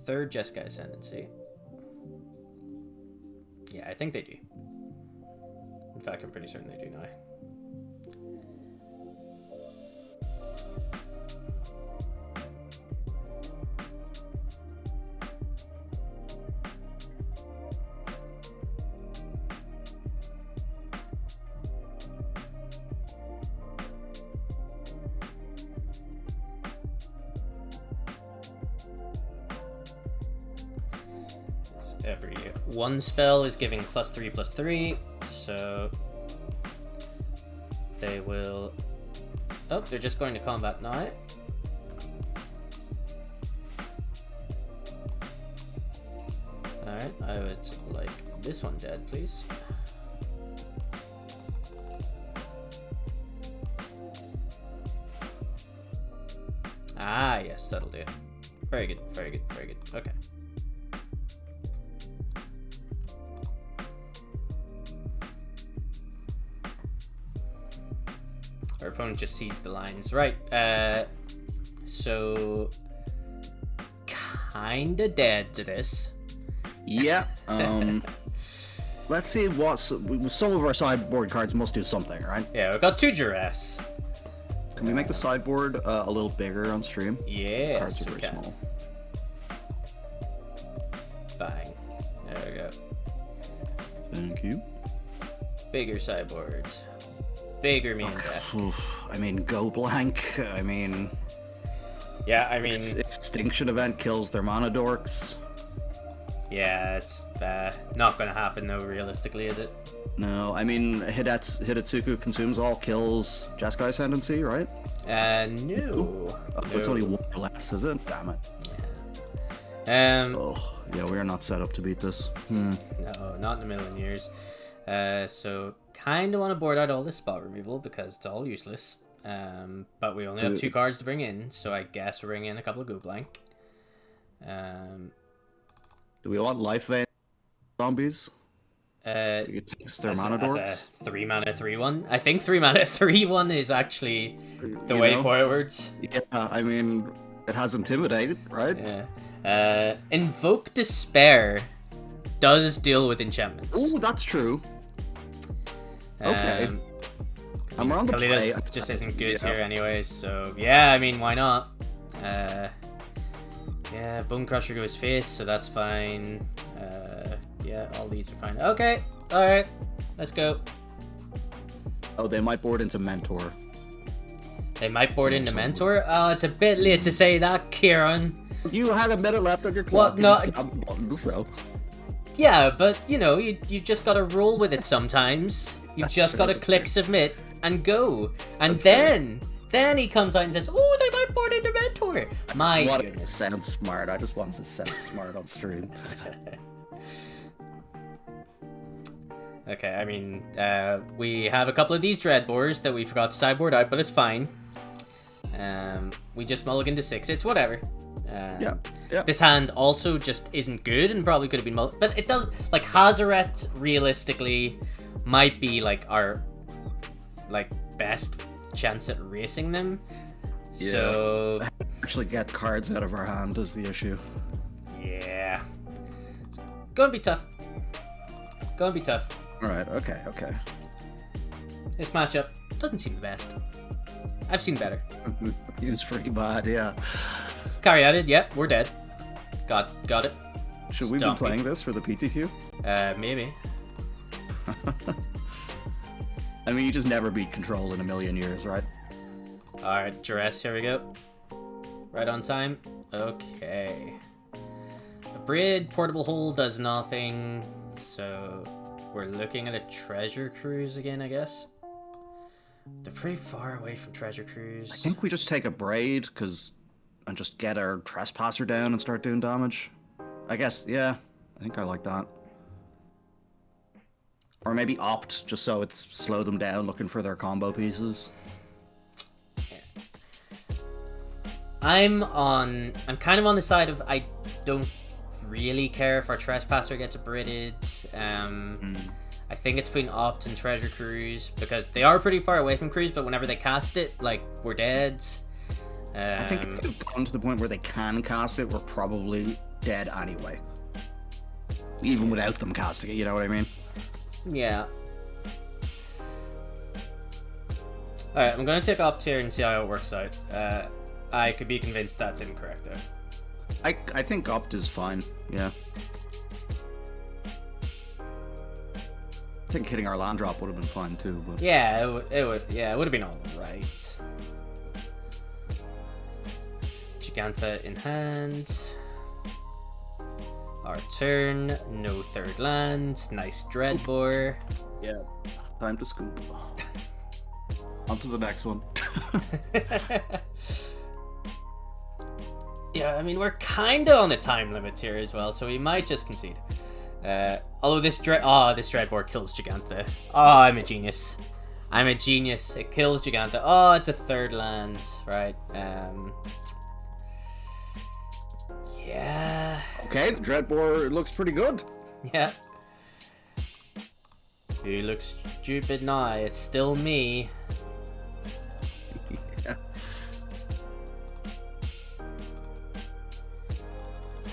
Third Jeskai Ascendancy. Yeah, I think they do. In fact, I'm pretty certain they do now. Every one spell is giving +3/+3, so they will. Oh, they're just going to combat now. Alright, I would like this one dead, please. Ah, yes, that'll do it. Very good, very good, very good. Okay. Our opponent just sees the lines. Right, so kinda dead to this. Yeah, let's see what some of our sideboard cards must do something, right? Yeah, we've got 2 Duress. Can we make the sideboard a little bigger on stream? Yes, Cards are we very can. small. Bang. There we go. Thank you. Bigger sideboard. Bigger main deck. I mean, go blank. I mean... Yeah, I mean... Extinction event kills their mana dorks. Yeah, it's not gonna happen though, realistically, is it? No, I mean, Hidetsuku consumes all kills Jeskai Ascendancy, right? No. Oh, it's only one less, is it? Damn it. Yeah. Oh, yeah, we are not set up to beat this. No, not in a million years. So, kind of want to board out all this spot removal because it's all useless. But we only have 2 cards to bring in, so I guess we'll bring in a couple of go blank. Do we want life vein zombies? It takes their mana dorks? as a 3 mana 3/1. I think 3 mana 3/1 is actually the way forwards. Yeah, I mean, it has Intimidate, right? Yeah. Invoke Despair does deal with enchantments. Oh, that's true. Okay. I'm on the play. Just isn't good here anyway, so yeah, I mean, why not? Yeah, Bone Crusher goes face, so that's fine. Yeah, all these are fine. Okay, alright, let's go. Oh, they might board into Mentor. They might board into Mentor? Oh, it's a bit late to say that, Kieran. You had a minute left on your clock. No. Yeah, but, you know, you just gotta roll with it sometimes. You just gotta click submit and go. And then he comes out and says, oh, they might board into Mentor. My goodness. Sound smart. I just wanted to sound smart on stream. Okay, I mean, we have a couple of these Dreadbores that we forgot to sideboard out, but it's fine. We just mulligan to 6. It's whatever. Yeah. Yeah. This hand also just isn't good and probably could have been but it does, like, Hazaret realistically might be like our like best chance at racing them. Yeah. So Actually get cards out of our hand is the issue. yeah. It's gonna be tough. Gonna be tough. Alright, okay. This matchup doesn't seem the best. I've seen better. It's pretty bad, yeah. Caryatid, yep, we're dead. Got it. Should we be playing this for the PTQ? Maybe. I mean, you just never beat Control in a million years, right? Alright, Duress, here we go. Right on time. Okay. A Brid, Portable Hole does nothing. So we're looking at a Treasure Cruise again, I guess. They're pretty far away from Treasure Cruise. I think we just take a Braid, and just get our Trespasser down and start doing damage. I guess, yeah. I think I like that. Or maybe Opt, just so it's slow them down looking for their combo pieces. I'm kind of on the side of I don't really care if our Trespasser gets abridded. I think it's between Opt and Treasure Cruise because they are pretty far away from Cruise, but whenever they cast it, like, we're dead. I think if they've gotten to the point where they can cast it, we're probably dead anyway. Even without them casting it, you know what I mean? Yeah. Alright, I'm gonna take Opt here and see how it works out. I could be convinced that's incorrect, though. I think Opt is fine, yeah. I think hitting our land drop would have been fine too, but... Yeah, it would have been alright. Gigantha in hand. Our turn, no third land, nice Dreadbore. Yeah, time to scoop. On to the next one. Yeah, I mean, we're kinda on a time limit here as well, so we might just concede. Although this Dreadbore kills Gigantha. Oh, I'm a genius. It kills Gigantha. Oh, it's a third land, right? Yeah. Okay, the Dreadbore looks pretty good. Yeah. Who looks stupid now? It's still me. Yeah.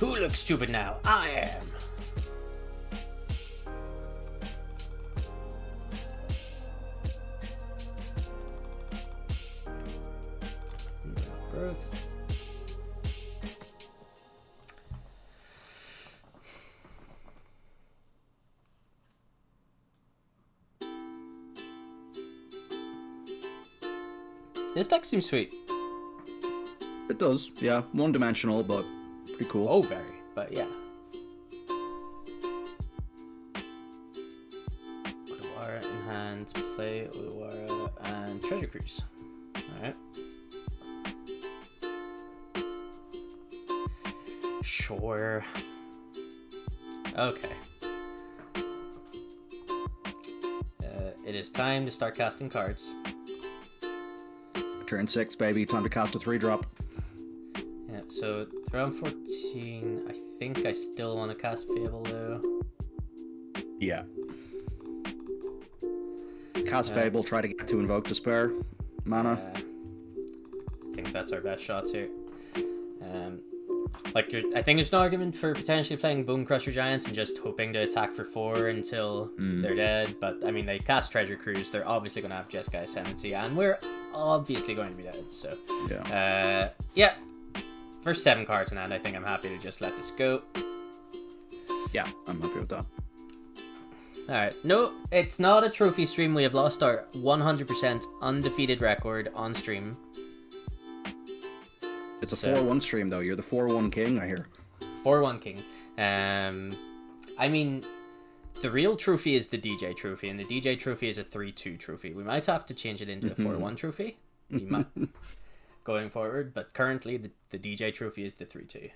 Who looks stupid now? I am. Growth. This deck seems sweet. It does, yeah. One-dimensional, but pretty cool. Oh, very. But yeah. Odawara in hand. Play Odawara and Treasure Cruise. Alright. Sure. Okay. It is time to start casting cards. Turn 6, baby. Time to cast a 3-drop. Yeah, so round 14, I think I still want to cast Fable though. Yeah. Cast Fable, try to get to Invoke Despair. Mana. I think that's our best shots here. Like, I think there's an argument for potentially playing Bone Crusher Giants and just hoping to attack for 4 until they're dead. But, I mean, they cast Treasure Cruise. They're obviously going to have Jeskai Ascendancy, and we're obviously going to be dead. So, yeah. First 7 cards in hand, I think I'm happy to just let this go. Yeah, I'm happy with that. Alright, no, it's not a trophy stream. We have lost our 100% undefeated record on stream. It's a 4-1 stream, though. You're the 4-1 king, I hear. 4-1 king. I mean, the real trophy is the DJ trophy, and the DJ trophy is a 3-2 trophy. We might have to change it into the 4-1 trophy. We might, going forward, but currently the DJ trophy is the 3-2.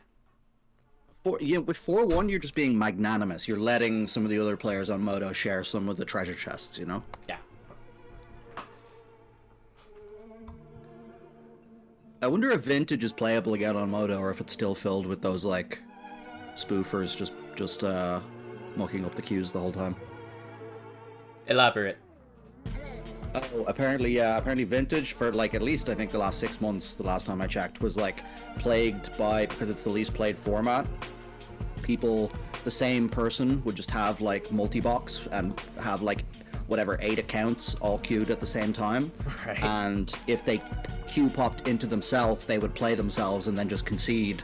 With 4-1, you're just being magnanimous. You're letting some of the other players on Moto share some of the treasure chests, you know? Yeah. I wonder if Vintage is playable again on Moto, or if it's still filled with those like spoofers just mucking up the queues the whole time. Elaborate. Oh, apparently, yeah. Apparently, Vintage for like at least I think the last 6 months, the last time I checked, was like plagued by, because it's the least played format. People, the same person would just have like multi-box and have like whatever 8 accounts all queued at the same time. Right. And if they queue popped into themselves, they would play themselves and then just concede.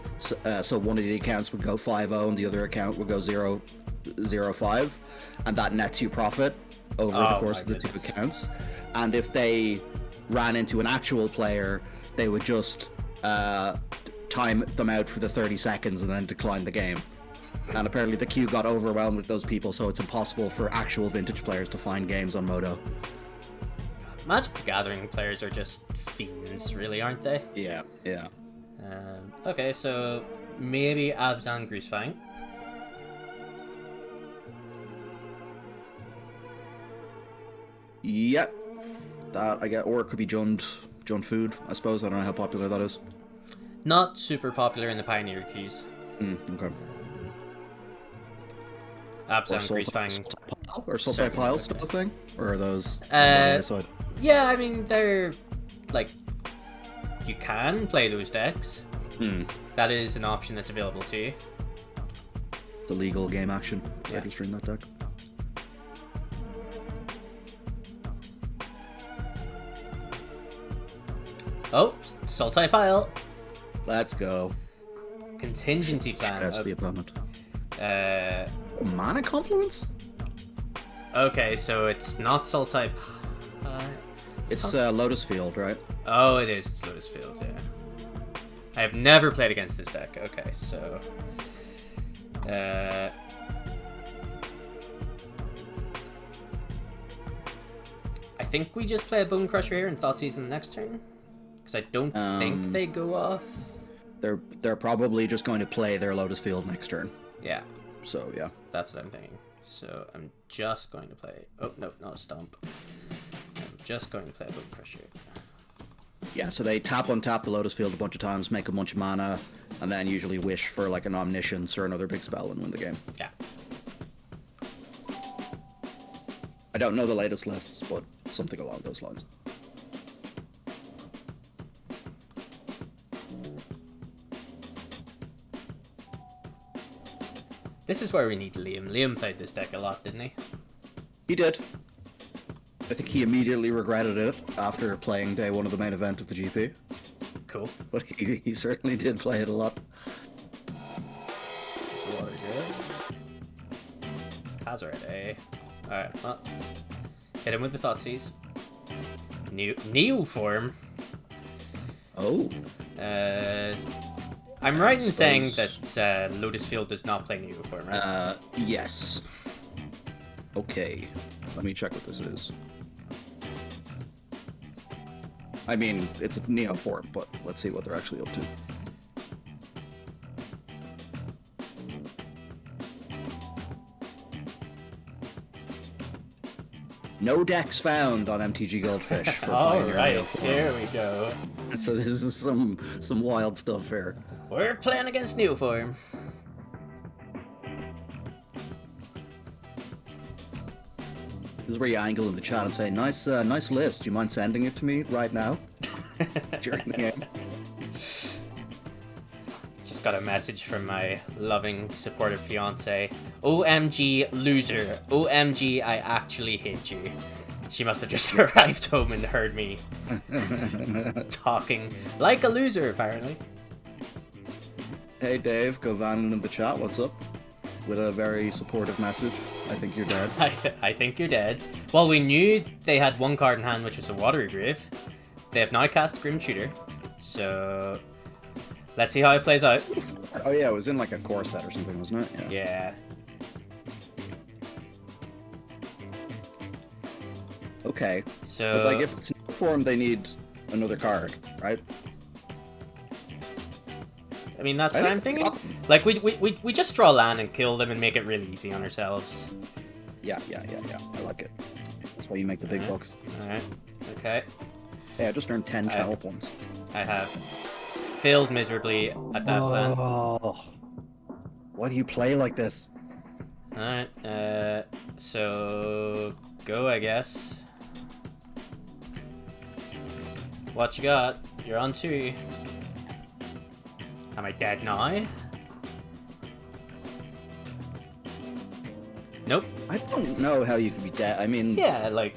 So one of the accounts would go 5-0 and the other account would go 0-5, and that nets you profit over the course of the 2 accounts. And if they ran into an actual player, they would just time them out for the 30 seconds and then decline the game. And apparently the queue got overwhelmed with those people, so it's impossible for actual Vintage players to find games on Moto. Magic the Gathering players are just fiends, really, aren't they? Yeah. Okay, so maybe Abzan Greasefang. Yep. That I get, or it could be Jund Food, I suppose. I don't know how popular that is. Not super popular in the Pioneer queues. Okay. Abzan Greasefang. Or Sultai Pile stuff thing? Or are those... yeah, I mean, they're... like... you can play those decks. That is an option that's available to you. It's the legal game action. Yeah. Registering that deck. Oh, Sultai Pile. Let's go. Contingency plan. That's the opponent. Uh... Mana Confluence? Okay, so it's not Sultai Pile. It's Lotus Field, right? Oh, it is. It's Lotus Field, yeah. I have never played against this deck. Okay, so... I think we just play a Bone Crusher here and Thoughtseize in the next turn. Because I don't think they go off. They're probably just going to play their Lotus Field next turn. Yeah. So, yeah. That's what I'm thinking. So, I'm just going to play... Oh, no, not a Stomp. I'm just going to play a Bone Crusher. Yeah, so they untap the Lotus Field a bunch of times, make a bunch of mana, and then usually wish for like an Omniscience or another big spell and win the game. Yeah. I don't know the latest lists, but something along those lines. This is where we need Liam. Liam played this deck a lot, didn't he? He did. I think he immediately regretted it after playing day 1 of the main event of the GP. Cool. But he certainly did play it a lot. Hazard, eh? Alright, well. Hit him with the Thoughtseize. Neo form. Oh. I'm right in saying that Lotus Field does not play Neo form, right? Yes. Okay. Let me check what this is. I mean, it's a Neo form, but let's see what they're actually up to. No decks found on MTG Goldfish. For Alright, here we go. So this is some wild stuff here. We're playing against Neo form. This is where you angle in the chat and say, nice list. Do you mind sending it to me right now? During the game. Just got a message from my loving, supportive fiance. OMG, loser. OMG, I actually hate you. She must have just arrived home and heard me talking like a loser, apparently. Hey Dave, Govanen in the chat, what's up? With a very supportive message. I think you're dead. I think you're dead. Well, we knew they had one card in hand, which was a Watery Grave. They have now cast Grim Tutor, so let's see how it plays out. Oh yeah, it was in like a core set or something, wasn't it? Yeah. Okay. So, but like, if it's in form, they need another card, right? I mean, that's what I'm thinking. Like, we just draw land and kill them and make it really easy on ourselves. Yeah. I like it. That's why you make the big bucks. Alright. Okay. Hey, I just earned 10 channel points. I have failed miserably at that plan. Oh, why do you play like this? Alright, so go, I guess. What you got? You're on 2. Am I dead now? Nope. I don't know how you could be dead. I mean, Yeah, like,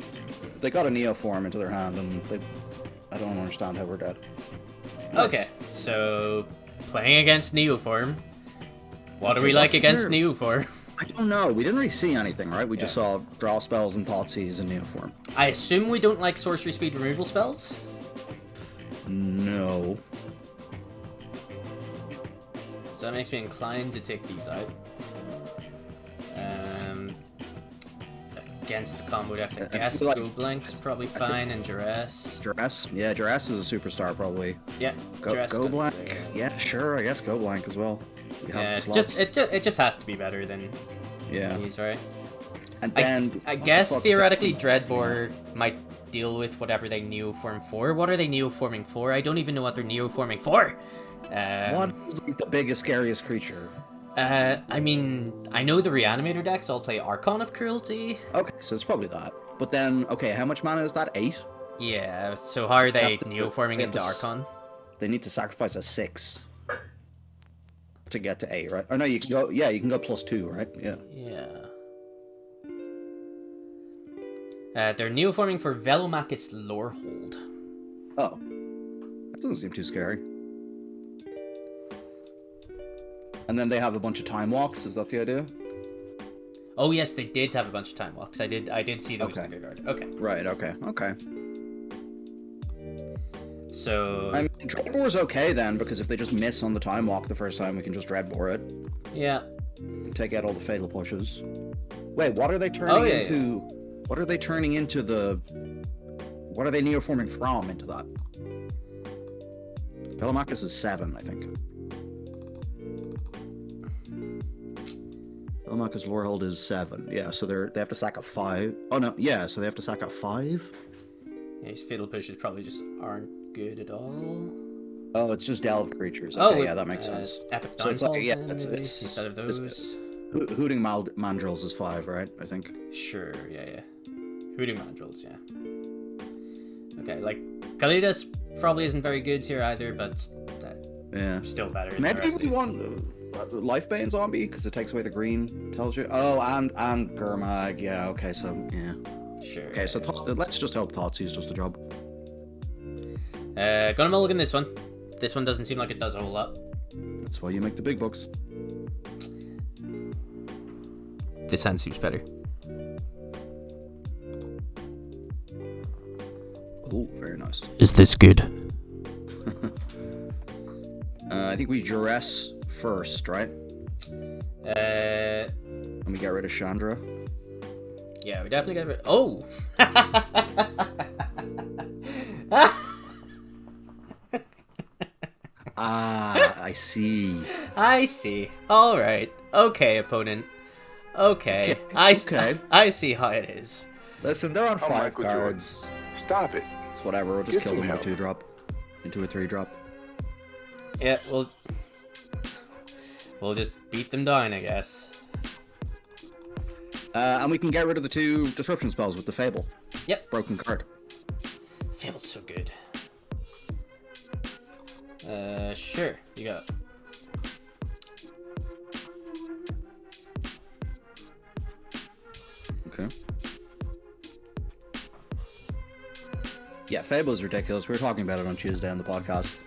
they got a Neoform into their hand, and I don't understand how we're dead. Nice. okay, so playing against Neoform. What do we Okay, like what's against their- Neoform? I don't know. We didn't really see anything, right? We just Yeah. saw draw spells and Thoughtseize and Neoform. I assume we don't like sorcery speed removal spells? No. So that makes me inclined to take these out. Against the combo decks, I guess feel like- Goblank's probably fine, and Duress. Duress? Yeah, Duress is a superstar, probably. Yeah, Duress Go goes Blank? there. Yeah, sure. I guess Go Blank as well. You have Yeah, the slots. it just has to be better than Yeah. these, right? And then... I what the guess fuck- theoretically Dreadbore might deal with whatever they Neoform for. What are they Neoforming for? I don't even know what they're Neoforming for. What is like the biggest, scariest creature? I mean, I know the Reanimator decks all play Archon of Cruelty. Okay, so it's probably that. But then, okay, how much mana is that? 8? Yeah, so how are they have to- Neoforming they have into to Archon? They need to sacrifice a 6 to get to 8, right? Or no, you can go... Yeah, you can go +2, right? Yeah. Yeah. They're Neoforming for Velomachus Lorehold. Oh. That doesn't seem too scary. And then they have a bunch of time walks, is that the idea? Oh yes, they did have a bunch of time walks. I did see those Okay. in the graveyard. Okay. Right, okay. So I mean, Dreadbore's okay then, because if they just miss on the time walk the first time, we can just Dreadbore it. yeah. Take out all the fatal pushes. Wait, what are they turning into? What are they turning into the... What are they Neoforming from into that? Velomachus is 7, I think. Velomachus Lorehold is 7. Yeah, so they have to sack a 5. Oh no, yeah, so they have to sack a 5? Yeah, these fatal pushes probably just aren't good at all. Oh, it's just delve creatures. Okay, Oh, yeah, that makes sense. Epic So it's like, Downfall, yeah, then, it's maybe, instead of those. Hooting Mandrills is 5, right? I think. Sure, yeah. Hooting Mandrills, yeah. Okay, like Kalidas probably isn't very good here either, but Yeah. still better. Than Maybe the rest of we these. want Lifebane Zombie, because it takes away the green, tells you. Oh, and Gurmag, yeah, okay, so, yeah. Sure. Okay, so let's just hope Thoughtseize does the job. Gonna mulligan this one. This one doesn't seem like it does a whole lot. That's why you make the big bucks. This hand seems better. Oh, very nice. Is this good? I think we Duress first, right? And we get rid of Chandra. Yeah, we definitely get rid. Oh. I see. I see. All right. Okay, opponent. Okay. Okay. I see how it is. Listen, they're on Oh, 5 Michael Jordan. cards. Stop it. It's whatever, we'll just Get kill some them with help. 2-drop. Into a 3-drop. Yeah, we'll just beat them down, I guess. And we can get rid of the 2 disruption spells with the Fable. Yep. Broken card. Fable's so good. Sure. You got it. Okay. Yeah, Fable is ridiculous. We were talking about it on Tuesday on the podcast.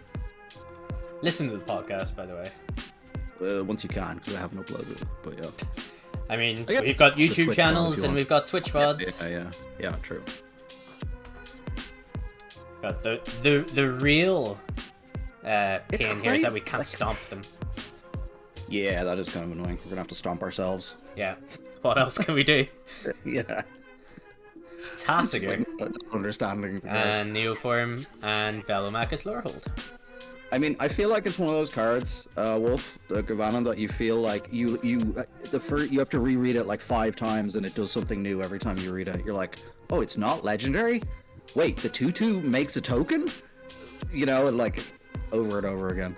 Listen to the podcast, by the way. Once you can, because I haven't uploaded it. But yeah. I mean, I guess we've got it's a YouTube Twitch VOD if channels you and want. we've got Twitch VODs. Yeah, true. Got the real pain here is that we crazy, can't like- stomp them. Yeah, that is kind of annoying. We're gonna have to stomp ourselves. Yeah. What else can we do? Yeah. Tassiger. Understanding. And Neoform and Velomachus Lorehold. I mean, I feel like it's one of those cards, Wolf, the Gavanna, that you feel like you have to reread it like 5 times and it does something new every time you read it. You're like, oh, it's not legendary? Wait, the 2/2 makes a token? You know, and like, over and over again.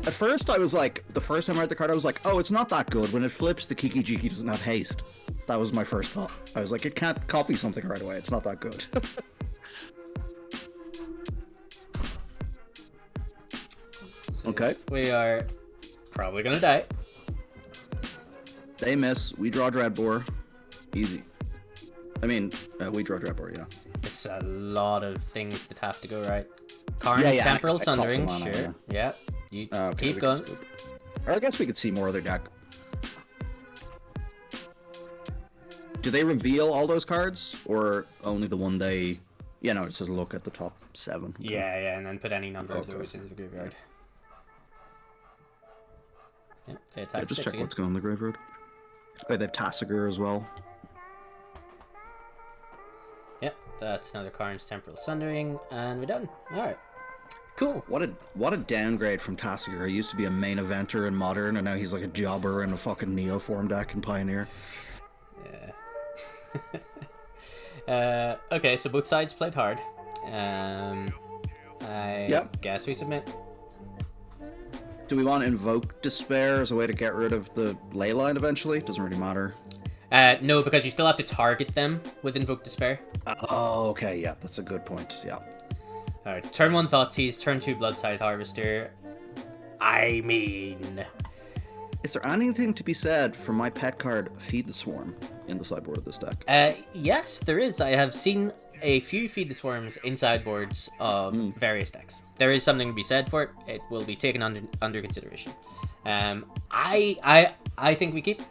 At first, I was like, the first time I read the card, I was like, oh, it's not that good. When it flips, the Kiki Jiki doesn't have haste. That was my first thought. I was like, it can't copy something right away. It's not that good. So okay. We are probably gonna die. They miss. We draw Dreadbore. Easy. I mean, we draw Dreadbore, yeah. It's a lot of things that have to go right. Karn's Temporal Sundering, sure. Yeah. You keep going. Or I guess we could see more of their deck. Do they reveal all those cards? Or only the one they... Yeah, no, it says look at the top 7. Okay. Yeah, and then put any number of those into the graveyard. Yeah, they attack just 6 check again. what's going on in the graveyard. Oh, they have Tassiger as well. Yep, that's another Karn's Temporal Sundering, and we're done. Alright. Cool. What a downgrade from Tassiger. He used to be a main eventer in Modern, and now he's like a jobber in a fucking Neoform deck in Pioneer. Yeah. Okay, so both sides played hard. I guess we submit. Do we want to invoke Despair as a way to get rid of the Leyline eventually? Doesn't really matter. No, because you still have to target them with Invoke Despair. Oh, okay, yeah, that's a good point, yeah. Alright, turn 1 Thoughtseize, turn 2 Blood-Tithe Harvester. I mean... Is there anything to be said for my pet card, Feed the Swarm, in the sideboard of this deck? Yes, there is. I have seen a few Feed the Swarms in sideboards of various decks. There is something to be said for it. It will be taken under consideration. I think we keep.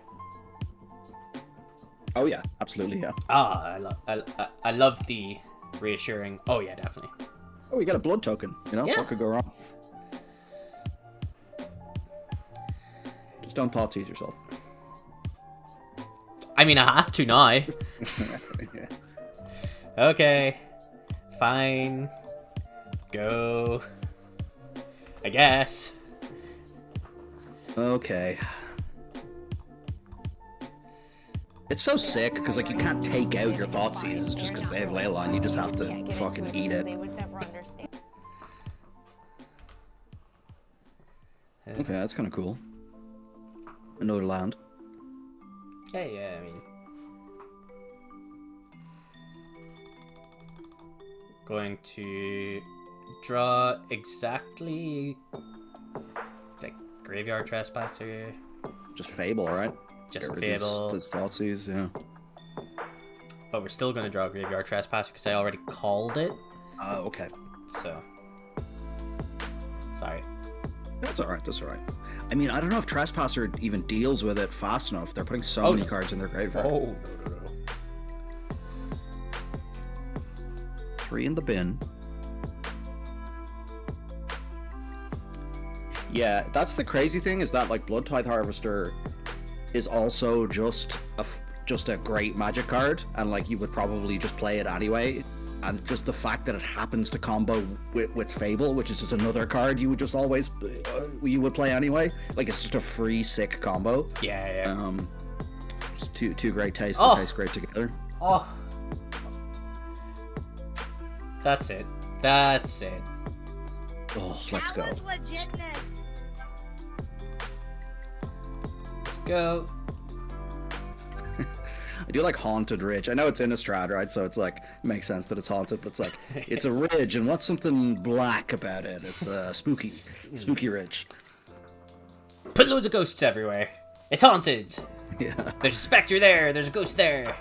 Oh yeah, absolutely, yeah. I love the reassuring. Oh yeah, definitely. Oh, you got a blood token. You know, what could go wrong? Just don't Thoughtseize yourself. I mean, I have to now. Okay. Fine. Go. I guess. Okay. It's so sick, because, like, you can't take out your Thoughtseizes just because they have Leyline. You just have to fucking eat it. Okay, that's kind of cool. Another land. Yeah, I mean... Going to draw exactly... like, Graveyard Trespasser. Just Fable, right? Just Fable. This Thoughtseize, yeah. But we're still going to draw Graveyard Trespasser because I already called it. Oh, okay. So... Sorry. That's alright, that's alright. I mean, I don't know if Trespasser even deals with it fast enough. They're putting so many cards in their graveyard. Oh, no. 3 in the bin. Yeah, that's the crazy thing, is that, like, Blood-Tithe Harvester is also just a great Magic card, and, like, you would probably just play it anyway. And just the fact that it happens to combo with Fable, which is just another card you would just always you would play anyway. Like, it's just a free sick combo. Yeah. Just two great tastes that taste great together. Oh. That's it. Oh, let's go. Let's go. I do like Haunted Ridge. I know it's Innistrad, right? So it's like, it makes sense that it's haunted, but it's like, it's a ridge, and what's something black about it? It's spooky. Spooky Ridge. Put loads of ghosts everywhere. It's haunted. Yeah. There's a specter there. There's a ghost there.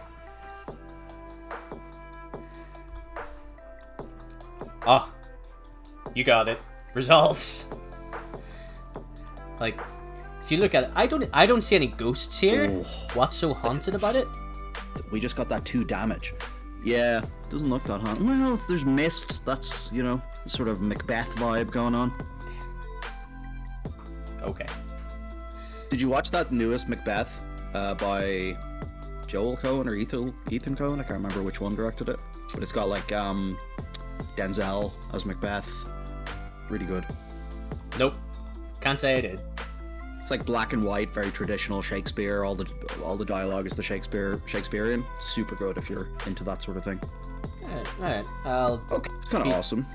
Oh. You got it. Resolves. Like, if you look at it, I don't see any ghosts here. Oh. What's so haunted about it? We just got that 2 damage. Yeah, doesn't look that haunted. Well, there's mist. That's, you know, sort of Macbeth vibe going on. Okay. Did you watch that newest Macbeth by Joel Cohen or Ethan Cohen? I can't remember which one directed it. But it's got, like, Denzel as Macbeth. Really good. Nope. Can't say I did. It's like black and white, very traditional Shakespeare. All the dialogue is the Shakespearean. It's super good if you're into that sort of thing. Alright. Okay, it's kind of awesome.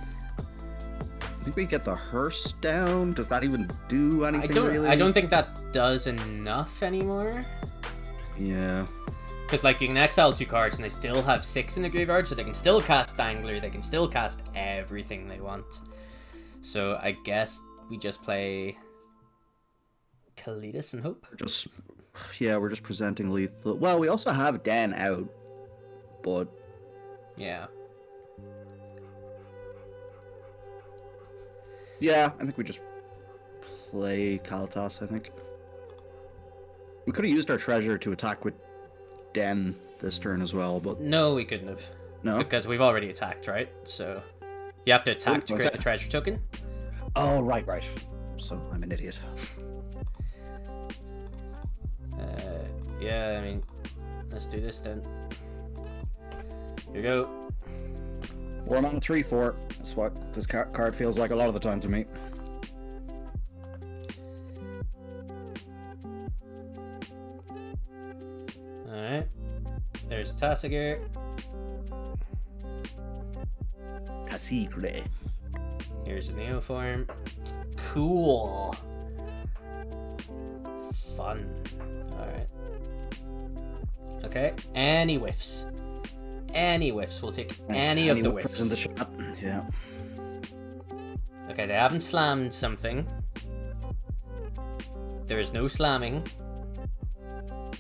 I think we get the hearse down. Does that even do anything really? I don't think that does enough anymore. Yeah. Because, like, you can exile 2 cards and they still have 6 in the graveyard, so they can still cast Dangler, they can still cast everything they want. So, I guess we just play Kalidas and hope? We're just presenting lethal. Well, we also have Den out, but... Yeah. Yeah, I think we just play Kalitas, I think. We could have used our treasure to attack with Den this turn as well, but... No, we couldn't have. No? Because we've already attacked, right? So, you have to attack to create the treasure token. Oh, right. So, I'm an idiot. Yeah, I mean, let's do this then. Here we go. 4 mana, 3/4. That's what this card feels like a lot of the time to me. Alright. There's a Tassiger. Cacique. Here's a Neoform. Cool. Fun. Alright. Okay. Any whiffs. Any whiffs. We'll take any of the whiffs. In the shot. Yeah. Okay, they haven't slammed something. There is no slamming.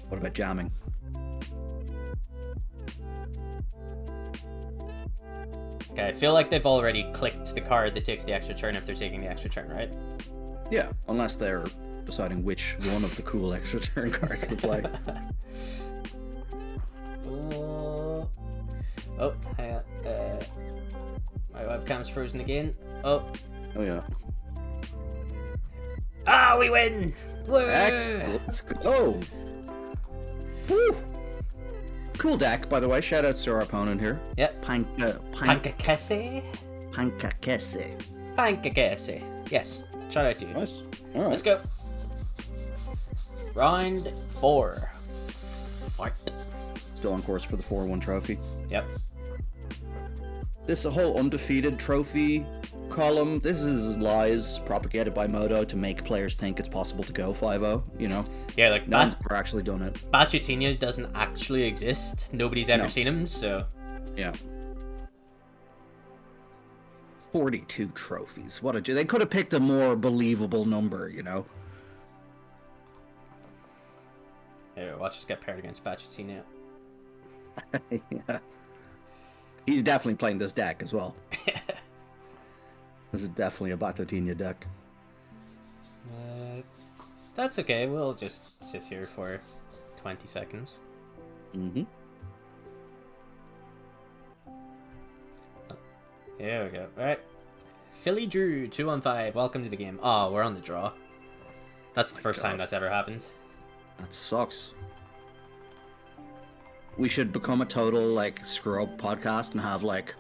What about jamming? Okay, I feel like they've already clicked the card that takes the extra turn if they're taking the extra turn, right? Yeah, unless they're deciding which one of the cool extra turn cards to play. Oh, hang on. My webcam's frozen again. Oh yeah. Ah, we win! Woo! Excellent. Let's go. Woo! Cool deck, by the way. Shoutouts to our opponent here. Yep. Pankakese. Pankakese. Yes. Shout out to you. Nice. All right. Let's go. Round 4. Fight. Still on course for the 4-1 trophy. Yep. This whole undefeated trophy column, this is lies propagated by Modo to make players think it's possible to go 5-0, you know? Yeah, like no one's ever actually done it. Bacciatini doesn't actually exist. Nobody's ever seen him, so... Yeah. 42 trophies. What they could have picked a more believable number, you know? Here, watch us get paired against Bacciatini. Yeah. He's definitely playing this deck as well. This is definitely a Batatinha deck. That's okay. We'll just sit here for 20 seconds. Mm-hmm. Here we go. Alright. Philly Drew, 2-5. Welcome to the game. Oh, we're on the draw. That's the first time that's ever happened. That sucks. We should become a total, like, screw-up podcast and have, like,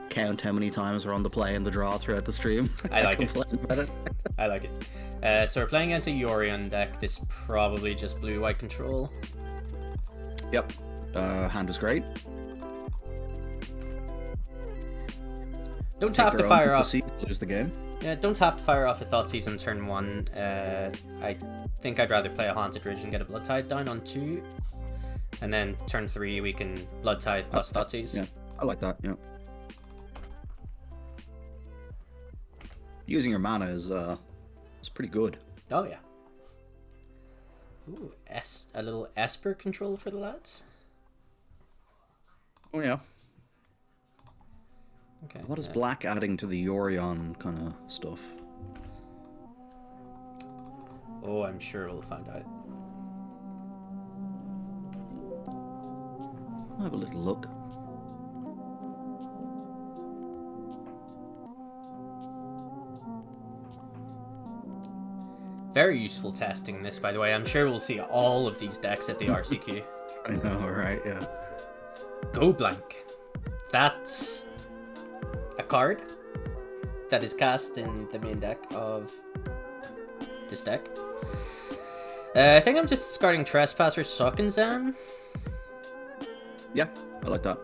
count how many times we're on the play and the draw throughout the stream. I like it. About it. I like it. So we're playing against a Yorion deck. This probably just blue-white control. Yep. Hand is great. Don't have to fire off. Lose the game. Yeah, don't have to fire off a Thoughtseize on turn 1. I think I'd rather play a Haunted Ridge and get a Blood Tithe down on 2. And then turn 3 we can Blood Tithe plus Thoughtseize. Yeah, I like that, yeah. Using your mana is pretty good. Oh yeah. Ooh, a little Esper control for the lads. Oh yeah. Okay. What is black adding to the Yorion kind of stuff? Oh, I'm sure we'll find out. I'll have a little look. Very useful testing this, by the way. I'm sure we'll see all of these decks at the RCQ. I know, right? Yeah. Go blank. That's a card that is cast in the main deck of this deck. I think I'm just discarding Trespasser Sokenzan. Yeah, I like that.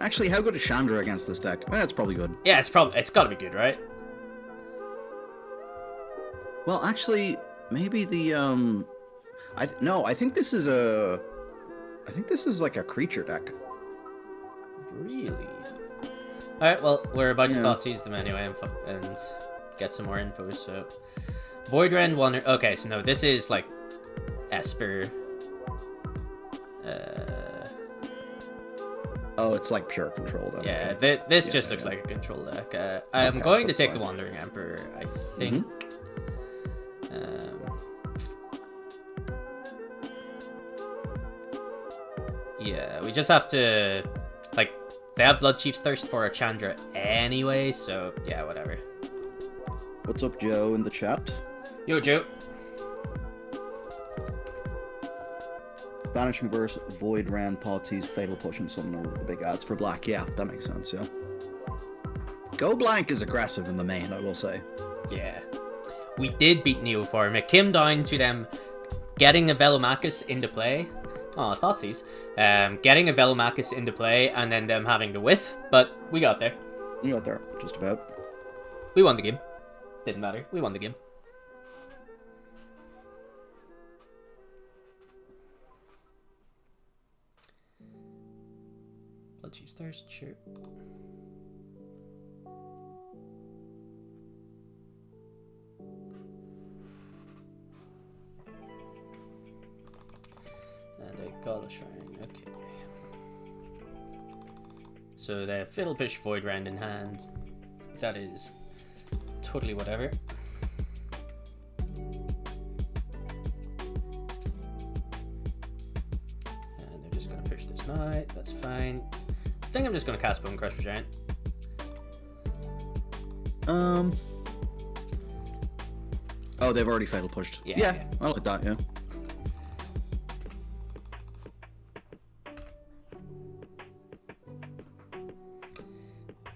Actually, how good is Chandra against this deck? Well, it's probably good. Yeah, it's gotta be good, right? Well, actually, maybe the no, I think this is a, I think this is like a creature deck. Really? Alright, well, we're about to Yeah. thought seize them anyway and get some more info, so... Void Rend, Wonder... Okay, so no, this is, like, Esper. Oh, it's like pure control then. Yeah, Okay. this Yeah, just yeah, looks yeah. like a control deck. I'm Okay, going to that's take the fine. Wandering Emperor, I think. Yeah, we just have to... Like, they have Blood Chief's Thirst for a Chandra anyway, so yeah, whatever. What's up, Joe, in the chat? Yo, Joe. Vanishing Verse, Void Rend, Thoughtseize, Fatal Push, and some of the big ads for black. Yeah, that makes sense, yeah. Go Blank is aggressive in the main, I will say. Yeah. We did beat Neoform. It came down to them getting a Velomachus into play. Oh, Thoughtseize. Getting a Velomachus into play and then them having the whiff, but we got there. You got there, just about. We won the game. Didn't matter. We won the game. Blood Chief's Thirst, sure. And a Gala Shrine, okay. So the Fiddle Push Void Rend in hand. That is totally whatever. And they're just going to push this now. That's fine. I think I'm just going to cast Bone Crusher Giant. Oh, they've already Fatal Pushed. Yeah, I like that, yeah.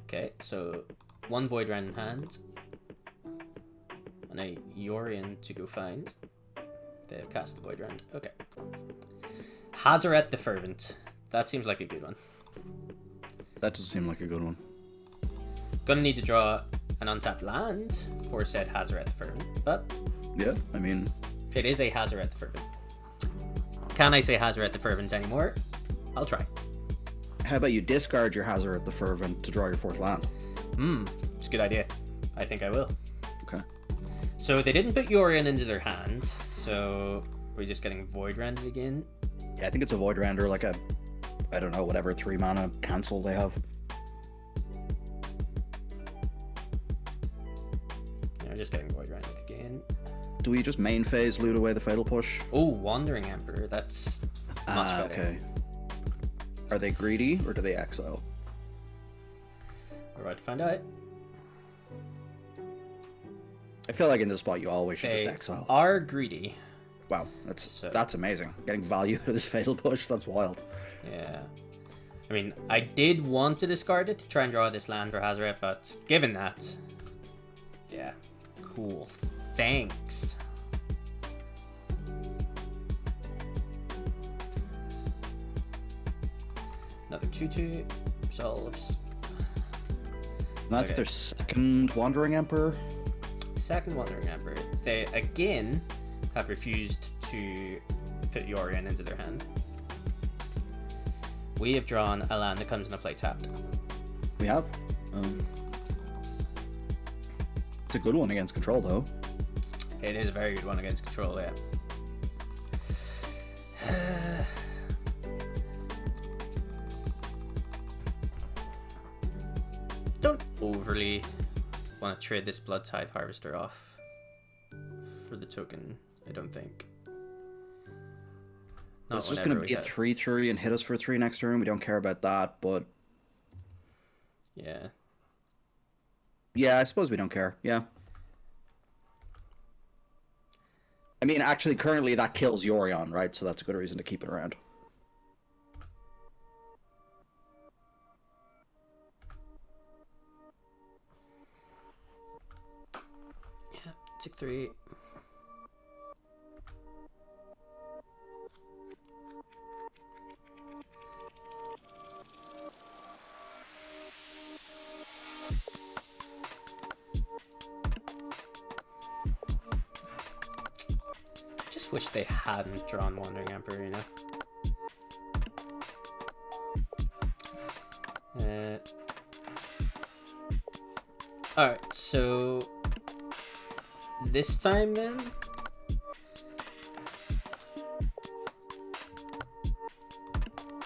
Okay, so one Void Rend in hand. And a Yorion to go find. They have cast the Void Rend. Okay. Hazaret the Fervent. That seems like a good one. That does seem like a good one. Gonna need to draw an untapped land for said Hazaret the Fervent, but Yeah, I mean... it is a Hazaret the Fervent. Can I say Hazaret the Fervent anymore? I'll try. How about you discard your Hazaret the Fervent to draw your 4th land? It's a good idea. I think I will. Okay. So they didn't put Yorion into their hand, so we're just getting Void Rended again. Yeah, I think it's a Void Render, like a, I don't know, whatever 3 mana cancel they have. Yeah, we're just getting Void Rended again. Do we just main phase loot away the Fatal Push? Oh, Wandering Emperor. That's much better. Okay. Are they greedy, or do they exile? We're about to find out. I feel like in this spot you always should They just exile. are greedy. Wow, that's amazing. Getting value out of this Fatal Push, that's wild. Yeah. I mean, I did want to discard it to try and draw this land for Hazaret, but given that... Yeah. Cool. Thanks. Another 2/2 resolves. That's Okay. their second Wandering Emperor. Second Wandering Emperor. They again have refused to put Yorion into their hand. We have drawn a land that comes into play tapped. We have. It's a good one against control, though. It is a very good one against control, yeah. Don't overly want to trade this Blood Tithe Harvester off for the token, I don't think. Not It's just whenever going to we be a have- 3/3 and hit us for 3 next turn. We don't care about that, but Yeah. yeah, I suppose we don't care. Yeah. I mean, actually, currently that kills Yorion, right? So that's a good reason to keep it around. Yeah, 6/3. wish they hadn't drawn Wandering Emperor, you know? Alright, so this time then,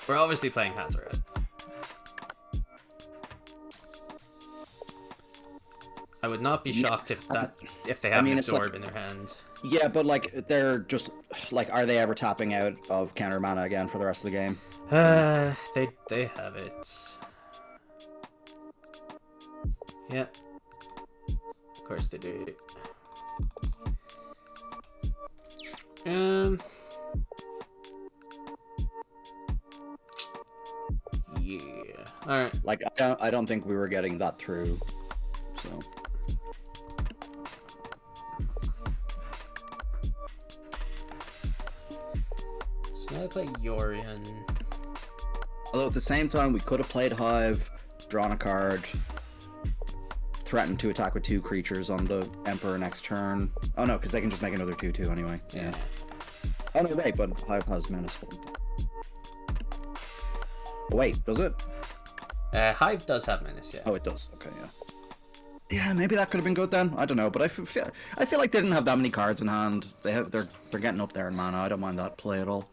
we're obviously playing Hazoret. I would not be shocked if they have an Absorb in their hand. Yeah, but like they're just like, are they ever tapping out of counter mana again for the rest of the game? They have it. Yeah. Of course they do. Yeah. All right. Like I don't think we were getting that through. So. So now I play Yorion. Although at the same time we could have played Hive, drawn a card, threatened to attack with 2 creatures on the Emperor next turn. Oh no, because they can just make another 2/2 anyway. Yeah. Oh no, wait, but Hive has -1. Oh, wait, does it? Hive does have menace, yeah. Oh, it does. Okay, yeah. Yeah, maybe that could have been good then. I don't know, but I feel like they didn't have that many cards in hand. They're getting up there in mana. I don't mind that play at all.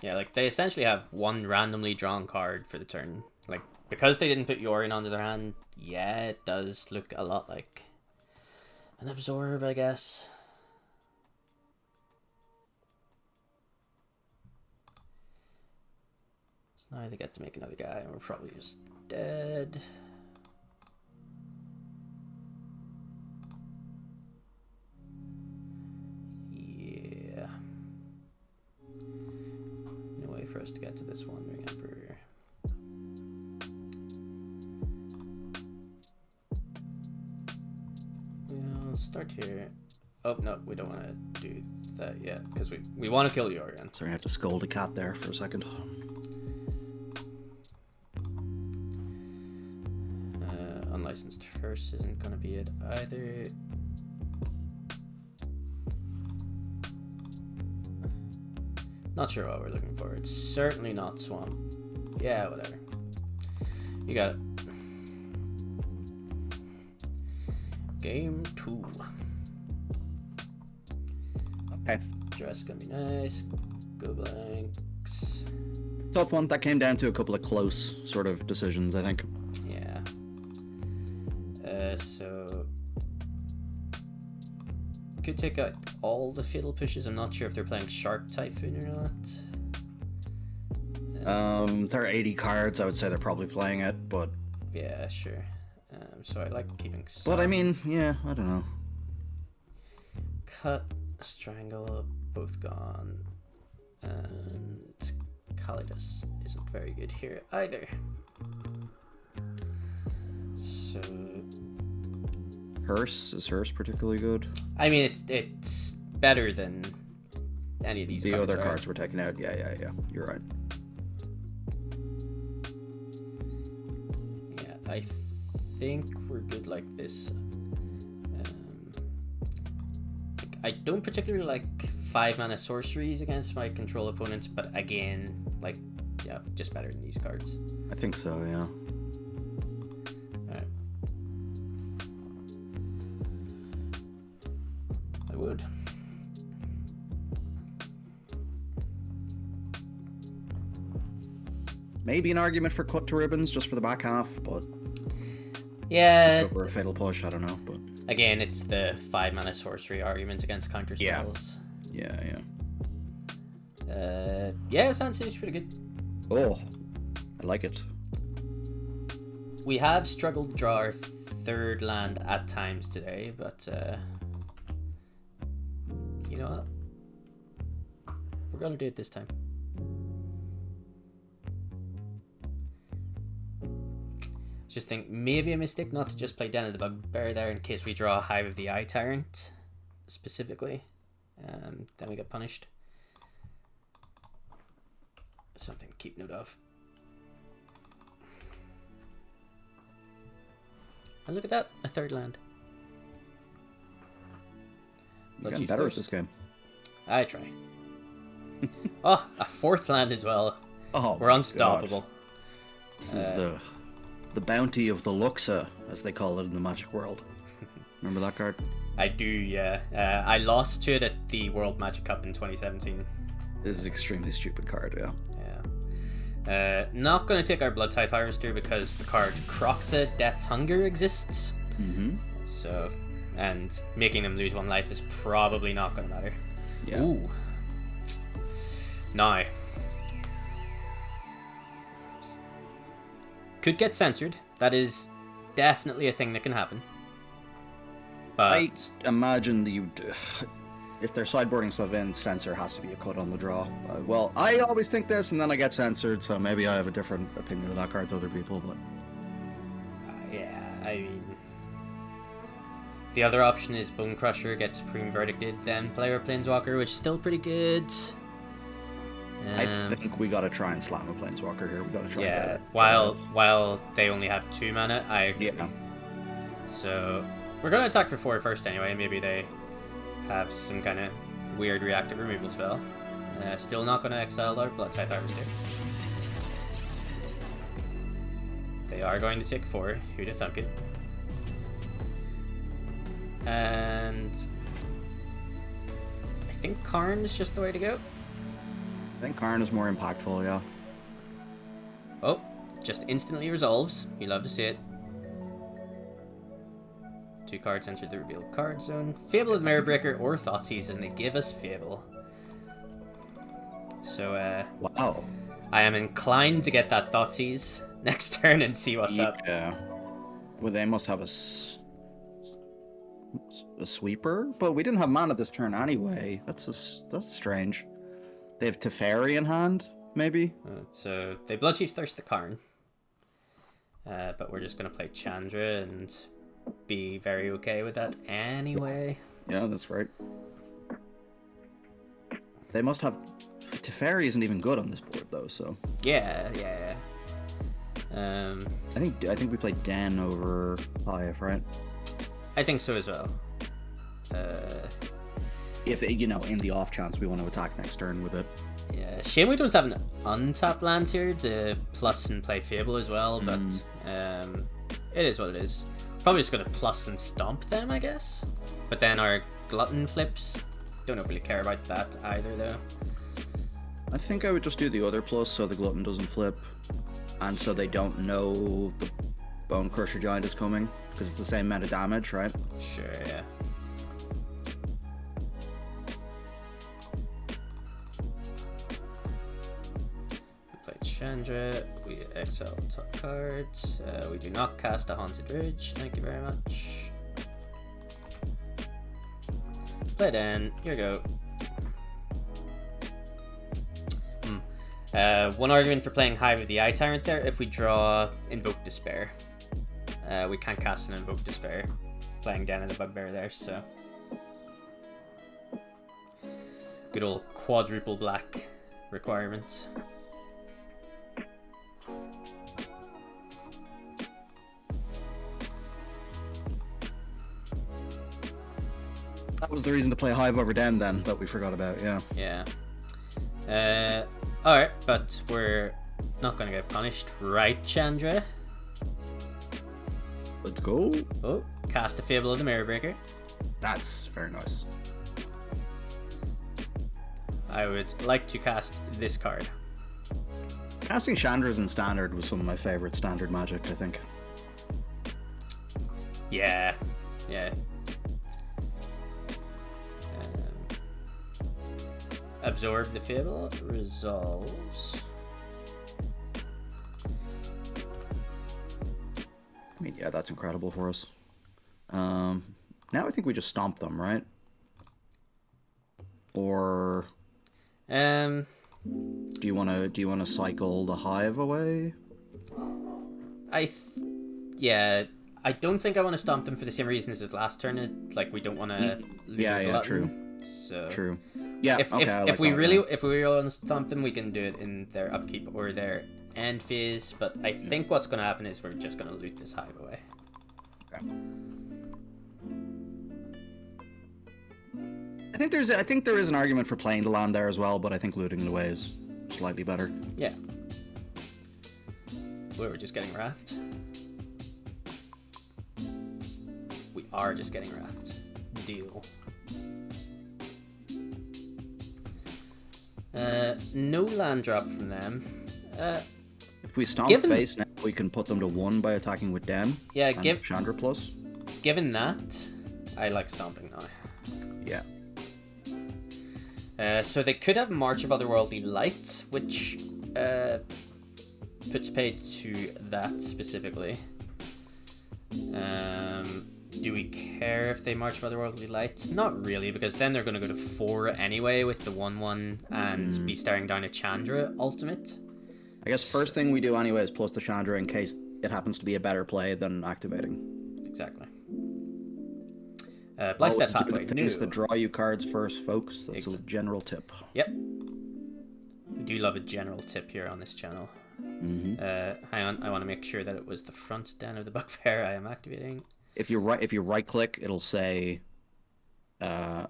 Yeah, like they essentially have one randomly drawn card for the turn. Like because they didn't put Yorion onto their hand, yeah, it does look a lot like an Absorb, I guess. So now they get to make another guy, and we're probably just dead. Yeah. No way for us to get to this Wandering Emperor. We'll start here. Oh, no, we don't want to do that yet, because we want to kill Yorion. Sorry, I have to scold a cat there for a second. Unlicensed Hearse isn't going to be it either. Not sure what we're looking for. It's certainly not Swamp. Yeah, whatever. You got it. Game 2. Okay. Dress gonna be nice. Go blanks. Tough one. That came down to a couple of close sort of decisions, I think. Yeah. So could take out all the Fatal Pushes. I'm not sure if they're playing Shark Typhoon or not. There are 80 cards. I would say they're probably playing it, but yeah, sure. So I like keeping some. But I mean, yeah, I don't know. Cut, Strangle, both gone. And Calidus isn't very good here either. So Is Hearse particularly good? I mean, it's better than any of these the cards other are. cards were taken out. Yeah. You're right. Yeah, I think we're good like this. I don't particularly like 5-mana sorceries against my control opponents, but again, like, yeah, just better than these cards. I think so, yeah. Alright. I would. Maybe an argument for cut to ribbons just for the back half, but yeah. go for a fatal push, I don't know, but again, it's the 5-mana sorcery arguments against counter yeah. spells. Yeah. Yeah, Sand City's pretty good. Oh, I like it. We have struggled to draw our third land at times today, but you know what? We're gonna do it this time. Just think maybe a mistake not to just play Den of the Bugbear there in case we draw Hive of the Eye Tyrant specifically. Then we get punished. Something to keep note of. And look at that, a third land. You're getting better at this game. I try. Oh, a 4th land as well. Oh, we're unstoppable. God. This is the bounty of the Luxa, as they call it in the Magic world. Remember that card? I do, yeah. I lost to it at the World Magic Cup in 2017. This is an extremely stupid card, yeah. Not going to take our Blood Tithe Harvester because the card Croxa, Death's Hunger exists. Mm-hmm. So, and making them lose 1 life is probably not going to matter. Yeah. Ooh. Now. Could get censored. That is definitely a thing that can happen. But I imagine if they're sideboarding stuff in, censor has to be a cut on the draw. Well, I always think this, and then I get censored, so maybe I have a different opinion of that card to other people, but... yeah, I mean... The other option is Bone Crusher gets Supreme Verdicted, then Player Planeswalker, which is still pretty good. I think we gotta try and slam a Planeswalker here. We gotta try. Yeah, while they only have 2 mana, I agree. Yeah. So we're gonna attack for 4 first anyway. Maybe they have some kind of weird reactive removal spell. Still not gonna exile our Blood Tithe Harvester. They are going to take 4. Who'da thunk it? And I think Karn is just the way to go. I think Karn is more impactful, yeah. Oh, just instantly resolves. You love to see it. 2 cards enter the revealed card zone. Fable of the Mirrorbreaker or Thoughtseize, and they give us Fable. So, wow. I am inclined to get that Thoughtseize next turn and see what's up. Yeah. Well, they must have a sweeper, but we didn't have mana this turn anyway. That's strange. They have Teferi in hand, maybe? So they Bloodchief Thirst the Karn. But we're just going to play Chandra and be very okay with that anyway. Yeah, that's right. They must have... Teferi isn't even good on this board, though, so... Yeah. I think we played Den over Hive, right? I think so as well. If, in the off chance we want to attack next turn with it. Yeah, shame we don't have an untapped land here to plus and play Fable as well, but it is what it is. Probably just going to plus and stomp them, I guess. But then our Glutton flips. Don't really care about that either, though. I think I would just do the other plus so the Glutton doesn't flip. And so they don't know the Bone Crusher Giant is coming. Because it's the same amount of damage, right? Sure, yeah. Chandra, we exile top cards. We do not cast a Haunted Ridge, thank you very much. Play Den, here we go. One argument for playing Hive of the Eye Tyrant there, if we draw Invoke Despair. We can't cast an Invoke Despair playing Den of the Bugbear there, so. Good old quadruple black requirement. That was the reason to play Hive over Den then, that we forgot about, yeah. Yeah. Alright, but we're not gonna get punished, right, Chandra? Let's go. Oh, cast a Fable of the Mirrorbreaker. That's very nice. I would like to cast this card. Casting Chandras in Standard was some of my favorite Standard Magic, I think. Yeah. Absorb the Fable, resolves. I mean, yeah, that's incredible for us. Now I think we just stomp them, right? Or do you want to cycle the Hive away? Yeah, I don't think I want to stomp them for the same reasons as last turn. Like, we don't want to lose our Glutton. True. So True. Yeah. If we really want to stomp them, we can do it in their upkeep or their end phase. But I think what's going to happen is we're just going to loot this Hive away. Okay. I think there is an argument for playing the land there as well, but I think looting it away is slightly better. Yeah. We're just getting wrathed. We are just getting wrathed. Deal. No land drop from them. If we stomp face now, we can put them to 1 by attacking with Den. Yeah, and Chandra plus. Given that, I like stomping now. Yeah. So they could have March of Otherworldly Light, which puts pay to that specifically. Do we care if they March of Otherworldly Light? Not really, because then they're going to go to 4 anyway with the 1/1 and be staring down a Chandra ultimate. I guess first thing we do anyway is plus the Chandra in case it happens to be a better play than activating. Exactly. Blystep Pathway. Things that draw you cards first, folks. That's a general tip. Yep. We do love a general tip here on this channel. Hang on, I want to make sure that it was the front den of the bugbear I am activating. If you right click, it'll say oh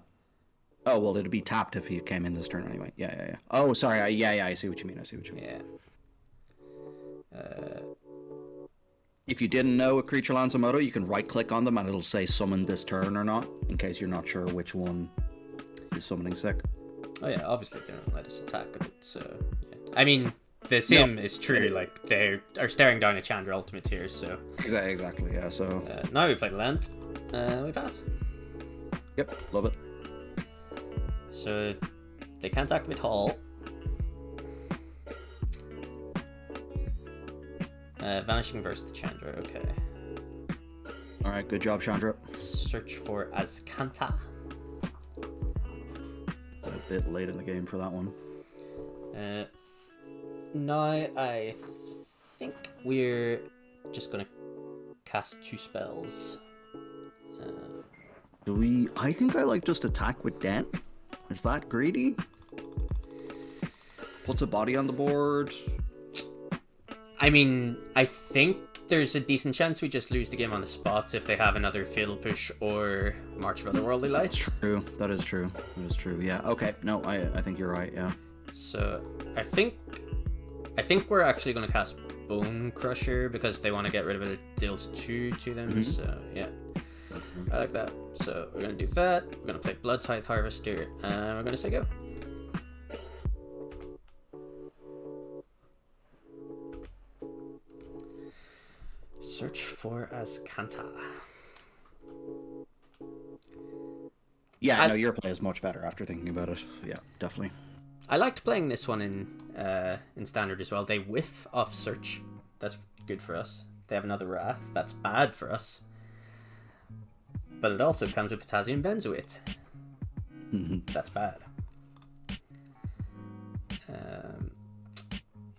well, it'd be tapped if you came in this turn anyway. Yeah. Oh, sorry. I see what you mean. Yeah. If you didn't know a creature lands a moto, you can right click on them and it'll say summon this turn or not, in case you're not sure which one is summoning sick. Oh yeah, obviously they don't let us attack a bit, so yeah. I mean, the sim is true, like, they are staring down a Chandra ultimate here, so... Exactly, yeah, so... now we play land, we pass. Yep, love it. So, they can't activate Hall. Vanishing versus Chandra, okay. Alright, good job, Chandra. Search for Azcanta. A bit late in the game for that one. Now, I think we're just gonna cast 2 spells. I think I like just attack with Den. Is that greedy? Puts a body on the board. I mean, I think there's a decent chance we just lose the game on the spot if they have another Fatal Push or March of Otherworldly Light. That's true. That is true. Yeah. Okay. No, I think you're right. Yeah. So I think we're actually going to cast Bone Crusher because if they want to get rid of it, it deals 2 to them. So yeah, I like that. So we're going to do that. We're going to play Blood Tithe Harvester, and we're going to say go. Search for Azcanta. Yeah, no, your play is much better after thinking about it. Yeah, definitely. I liked playing this one in Standard as well. They whiff off Search. That's good for us. They have another Wrath. That's bad for us. But it also comes with Potassium Benzoate. That's bad.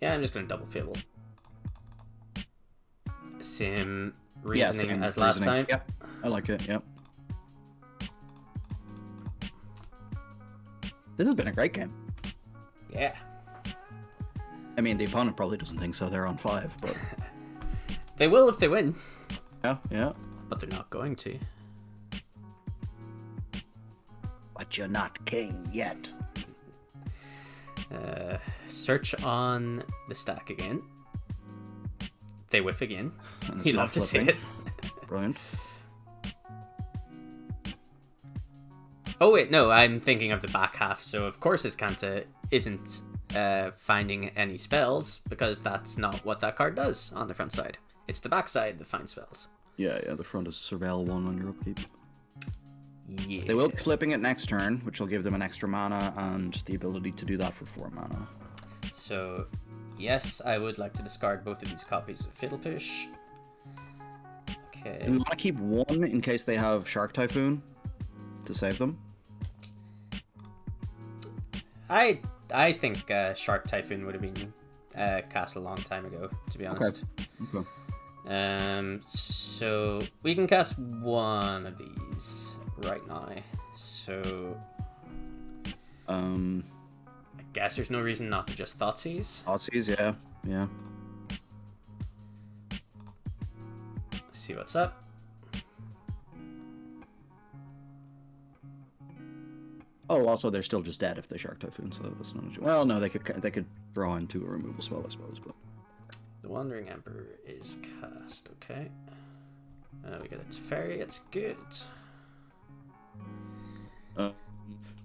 Yeah, I'm just going to double Fable. Sim reasoning as last time. Yep, I like it. Yep. This has been a great game. Yeah. I mean, the opponent probably doesn't think so. They're on 5, but they will if they win. Yeah. But they're not going to. But you're not king yet. Search on the stack again. They whiff again. You love to see it. Brilliant. Oh wait, no, I'm thinking of the back half. So of course Azcanta isn't finding any spells because that's not what that card does on the front side. It's the back side that finds spells. Yeah, the front is Surveil 1 on your upkeep. Yeah. They will be flipping it next turn, which will give them an extra mana and the ability to do that for 4 mana. So, yes, I would like to discard both of these copies of Fatal Push. Okay. And we want to keep 1 in case they have Shark Typhoon to save them. I think Shark Typhoon would have been cast a long time ago, to be honest. Okay. So we can cast 1 of these right now. So I guess there's no reason not to just Thoughtseize. Thoughtseize, yeah. See what's up. Oh, also they're still just dead if they Shark Typhoon, so that's not. Well, no, they could draw into a removal spell, I suppose. But The Wandering Emperor is cast. Okay. We get its fairy. It's good.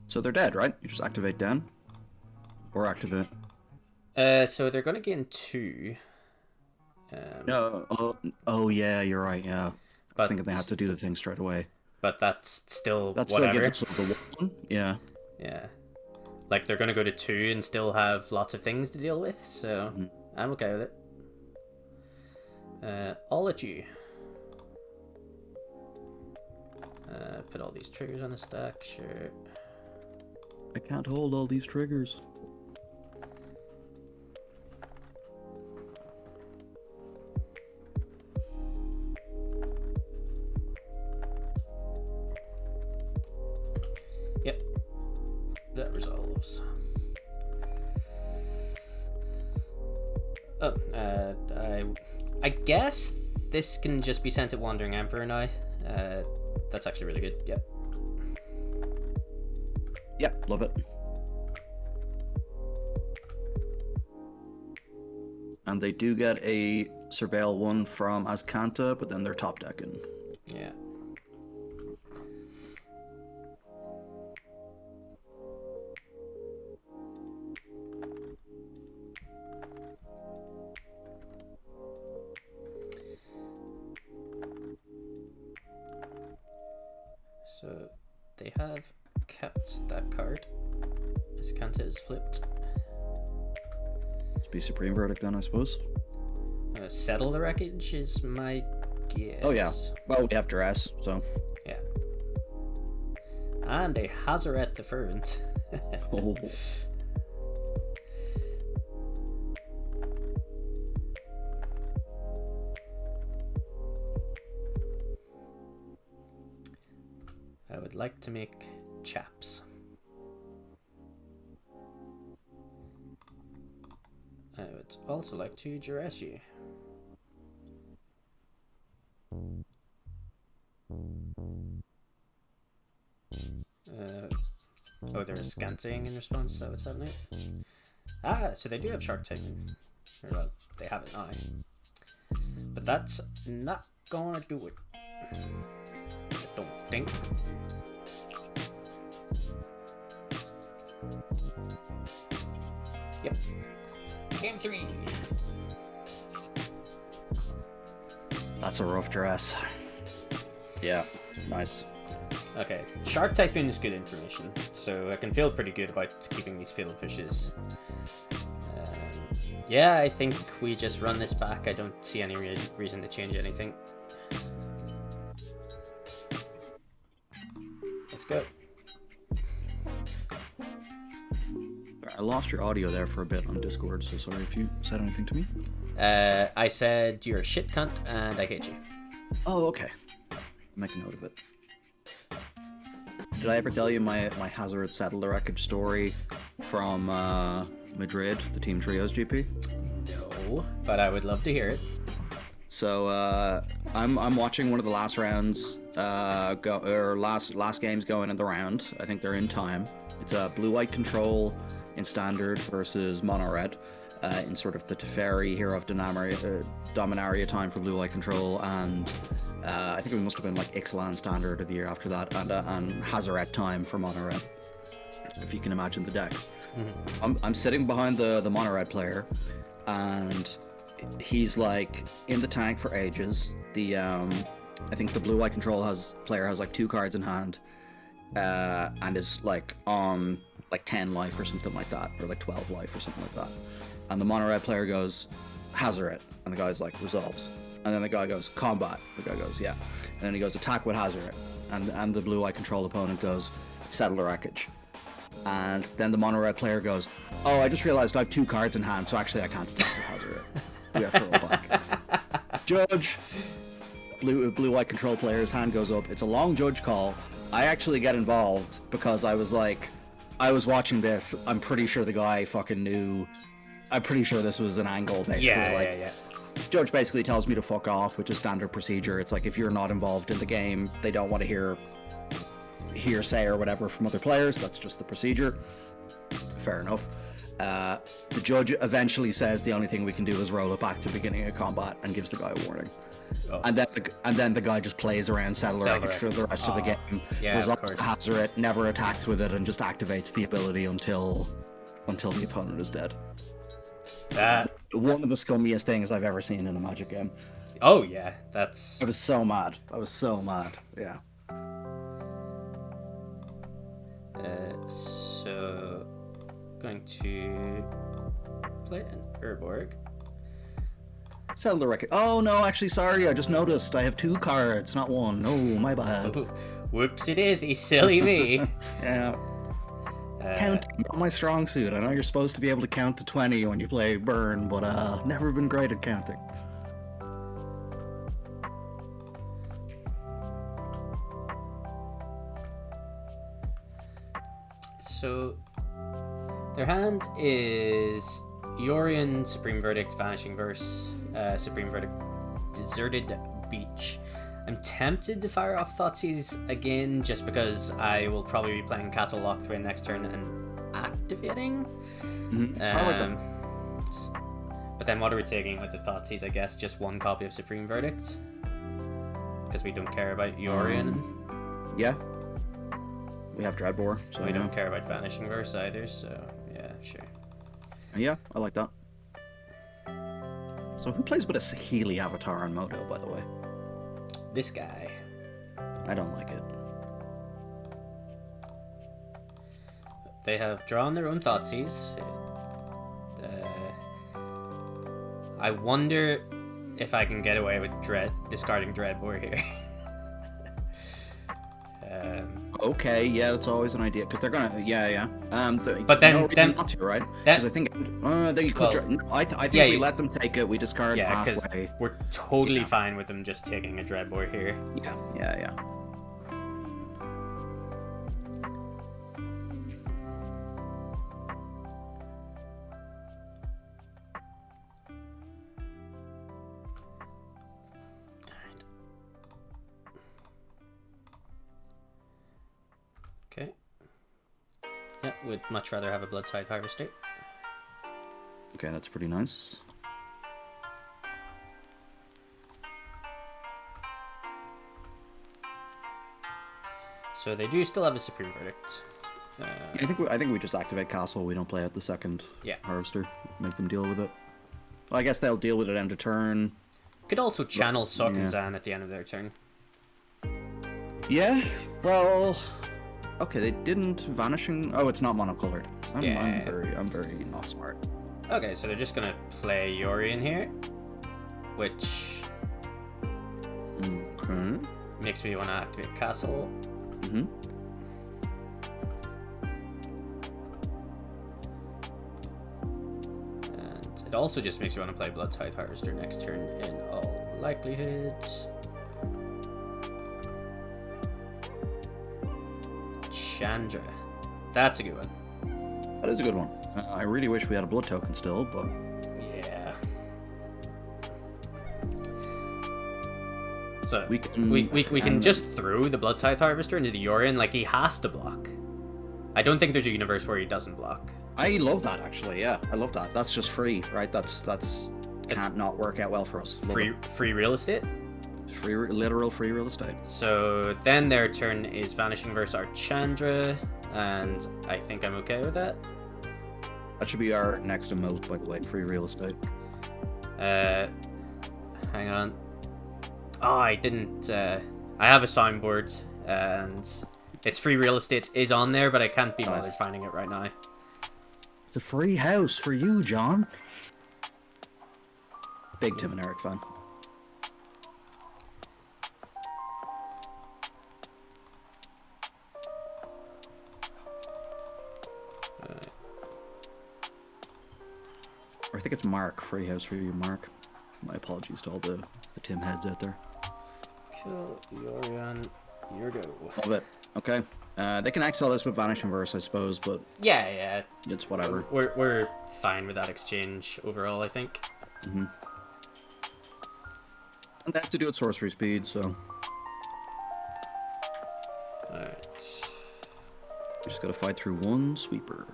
So they're dead, right? You just activate Den, or activate. So they're gonna gain 2. No. Oh yeah, you're right. Yeah. I But- was thinking they had to do the thing straight away. But that's still That whatever. still gives us the one. Yeah. Yeah. Like, they're gonna go to 2 and still have lots of things to deal with, so I'm okay with it. I'll let you. Put all these triggers on the stack, sure. I can't hold all these triggers. Yep. That resolves. Oh, I guess this can just be sent at Wandering Emperor now. That's actually really good. Yep. Yep, love it. And they do get a Surveil 1 from Azcanta, but then they're top decking. Yeah. So they have kept that card. Azcanta is flipped. Let's be Supreme Verdict then, I suppose. Settle the Wreckage is my guess. Oh yeah. Well, we have Duress, so. Yeah. And a Hazaret the Fervent. Oh. I would like to make chaps. I would also like to duress you. Oh, they're scanting in response, so what's happening? Ah, so they do have Shark Typhoon. Or, well, they have it now. But that's not gonna do it. I don't think. Yep. Game 3. That's a rough dress. Yeah, nice. Okay, Shark Typhoon is good information, so I can feel pretty good about keeping these field pushes. Yeah, I think we just run this back. I don't see any reason to change anything. Let's go. I lost your audio there for a bit on Discord, so sorry if you said anything to me. I said you're a shit cunt and I hate you. Oh, okay. Make a note of it. Did I ever tell you my Hazaret Settle the Wreckage story from Madrid, the Team Trios GP? No, but I would love to hear it. So I'm watching one of the last rounds, last games going in the round. I think they're in time. It's a blue-white control in standard versus mono-red in sort of the Teferi Hero of Dominaria time for blue-white control, and I think it must have been like Ixalan standard or the year after that, and Hazaret time for mono-red, if you can imagine the decks. Mm-hmm. I'm sitting behind the mono-red player, and he's like in the tank for ages. I think the blue-white control player has like 2 cards in hand, and is like on like 10 life or something like that, or like 12 life or something like that. And the mono-red player goes, Hazaret, and the guy's like, resolves. And then the guy goes, combat. The guy goes, yeah. And then he goes, attack with Hazaret. And the blue-white control opponent goes, settle the wreckage. And then the mono-red player goes, oh, I just realized I have 2 cards in hand, so actually I can't attack with Hazaret. We have to roll back. Judge. Blue-white control player's hand goes up. It's a long judge call. I actually get involved because I was like, I was watching this. I'm pretty sure the guy fucking knew. I'm pretty sure this was an angle, basically. Yeah. Judge basically tells me to fuck off, which is standard procedure. It's like if you're not involved in the game, they don't want to hear hearsay or whatever from other players. That's just the procedure. Fair enough. The judge eventually says the only thing we can do is roll it back to beginning of combat and gives the guy a warning. Oh. And then the guy just plays around Settle for the rest of the game. Yeah, resolves the hazard, never attacks with it, and just activates the ability until the opponent is dead. One of the scummiest things I've ever seen in a Magic game. Oh yeah, that's... I was so mad. Yeah. So... going to play an Urborg. Settle the record. Oh no, actually, sorry. I just noticed I have 2 cards, not 1. No, my bad. Ooh, whoopsie daisy, silly me. Yeah. Count, not my strong suit. I know you're supposed to be able to count to 20 when you play Burn, but never been great at counting. So, their hand is Yorion, Supreme Verdict, Vanishing Verse, Supreme Verdict, Deserted Beach. I'm tempted to fire off Thoughtseize again, just because I will probably be playing Castle Lockthwaite next turn and activating. I like that. But then what are we taking with the Thoughtseize? I guess just 1 copy of Supreme Verdict, because we don't care about Yorion. Yeah. We have Dreadbore, so we don't care about Vanishing Verse either, so yeah, sure. Yeah, I like that. So who plays with a Saheeli avatar on Moto, by the way? This guy. I don't like it. They have drawn their own Thoughtseize. I wonder if I can get away with discarding Dreadbore here. Okay, yeah, that's always an idea, because they're gonna, yeah. But then not to, right? Because I think that you could. I think we let them take it. We discard halfway. We're totally fine with them just taking a Dreadbore here. Yeah. Okay. Yeah, would much rather have a Blood Tithe Harvester. Okay, that's pretty nice. So they do still have a Supreme Verdict. I think we just activate Castle. We don't play out the second Harvester. Make them deal with it. Well, I guess they'll deal with it end of turn. Could also channel Sokenzan at the end of their turn. Yeah, well... Okay, they didn't Vanishing... Oh, it's not monocolored. I'm very not smart. Okay, so they're just gonna play Yorion here, which makes me want to activate Castle. And it also just makes me want to play Blood Tithe Harvester next turn in all likelihood. Chandra. That's a good one. That is a good one. I really wish we had a blood token still, but... Yeah. So, we can just throw the Blood Tithe Harvester into the Yorion, like he has to block. I don't think there's a universe where he doesn't block. I love that, actually, yeah. I love that. That's just free, right? That's can't not work out well for us. Free real estate? Literal free real estate. So then their turn is Vanishing Verse Archandra, and I think I'm okay with that. That should be our next emote, by the way, free real estate. Hang on. Oh, I didn't, I have a soundboard, and it's free real estate is on there, but I can't be bothered finding it right now. It's a free house for you, John. Big Tim and Eric fan. Or I think it's Mark. Free house for you, Mark. My apologies to all the Tim heads out there. Kill Yorion. Your go. Love it. Okay. They can exile this with Vanishing Verse, I suppose, but... Yeah. It's whatever. We're fine with that exchange overall, I think. And they have to do it sorcery speed, so... Alright. We just gotta fight through one sweeper.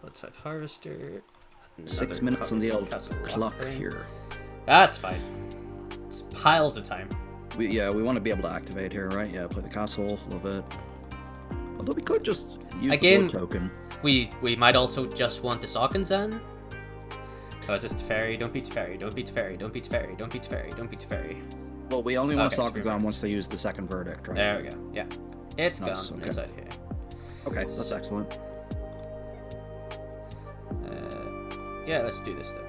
Blood-type harvester. 6 minutes on the old castle clock thing. here. That's fine. It's piles of time. We want to be able to activate here, right? Yeah, play the castle, love it. Although we could just use Again, the blood token. We might also just want the Sokenzan. Oh, is this Teferi? Don't beat Teferi. Don't beat Teferi. Don't beat Teferi. Don't beat Teferi. Don't beat Teferi. Well, we only want Okay, Sockets on once they use the second verdict, right? There we go. Yeah. It's Nice, gone. okay. It's out of here. Okay, that's excellent. Yeah, let's do this then.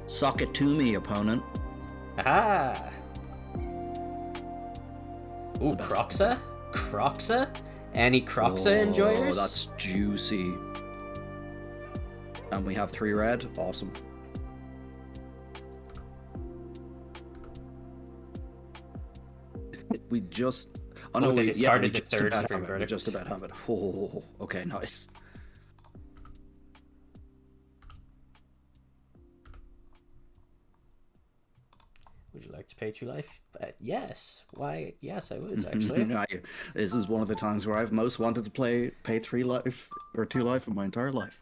Sock it to me, opponent. Aha! Ooh, the best. Croxa? Croxa? Any Croxa enjoyers? Oh, that's juicy. And we have 3 red. Awesome. We just... Oh, no, they we discarded we the just third about Supreme have it. We Verdict. just about have it. Oh, okay, nice. Would you like to pay 2 life? Yes. Why? Yes, I would, actually. This is one of the times where I've most wanted to pay 3 life or 2 life in my entire life.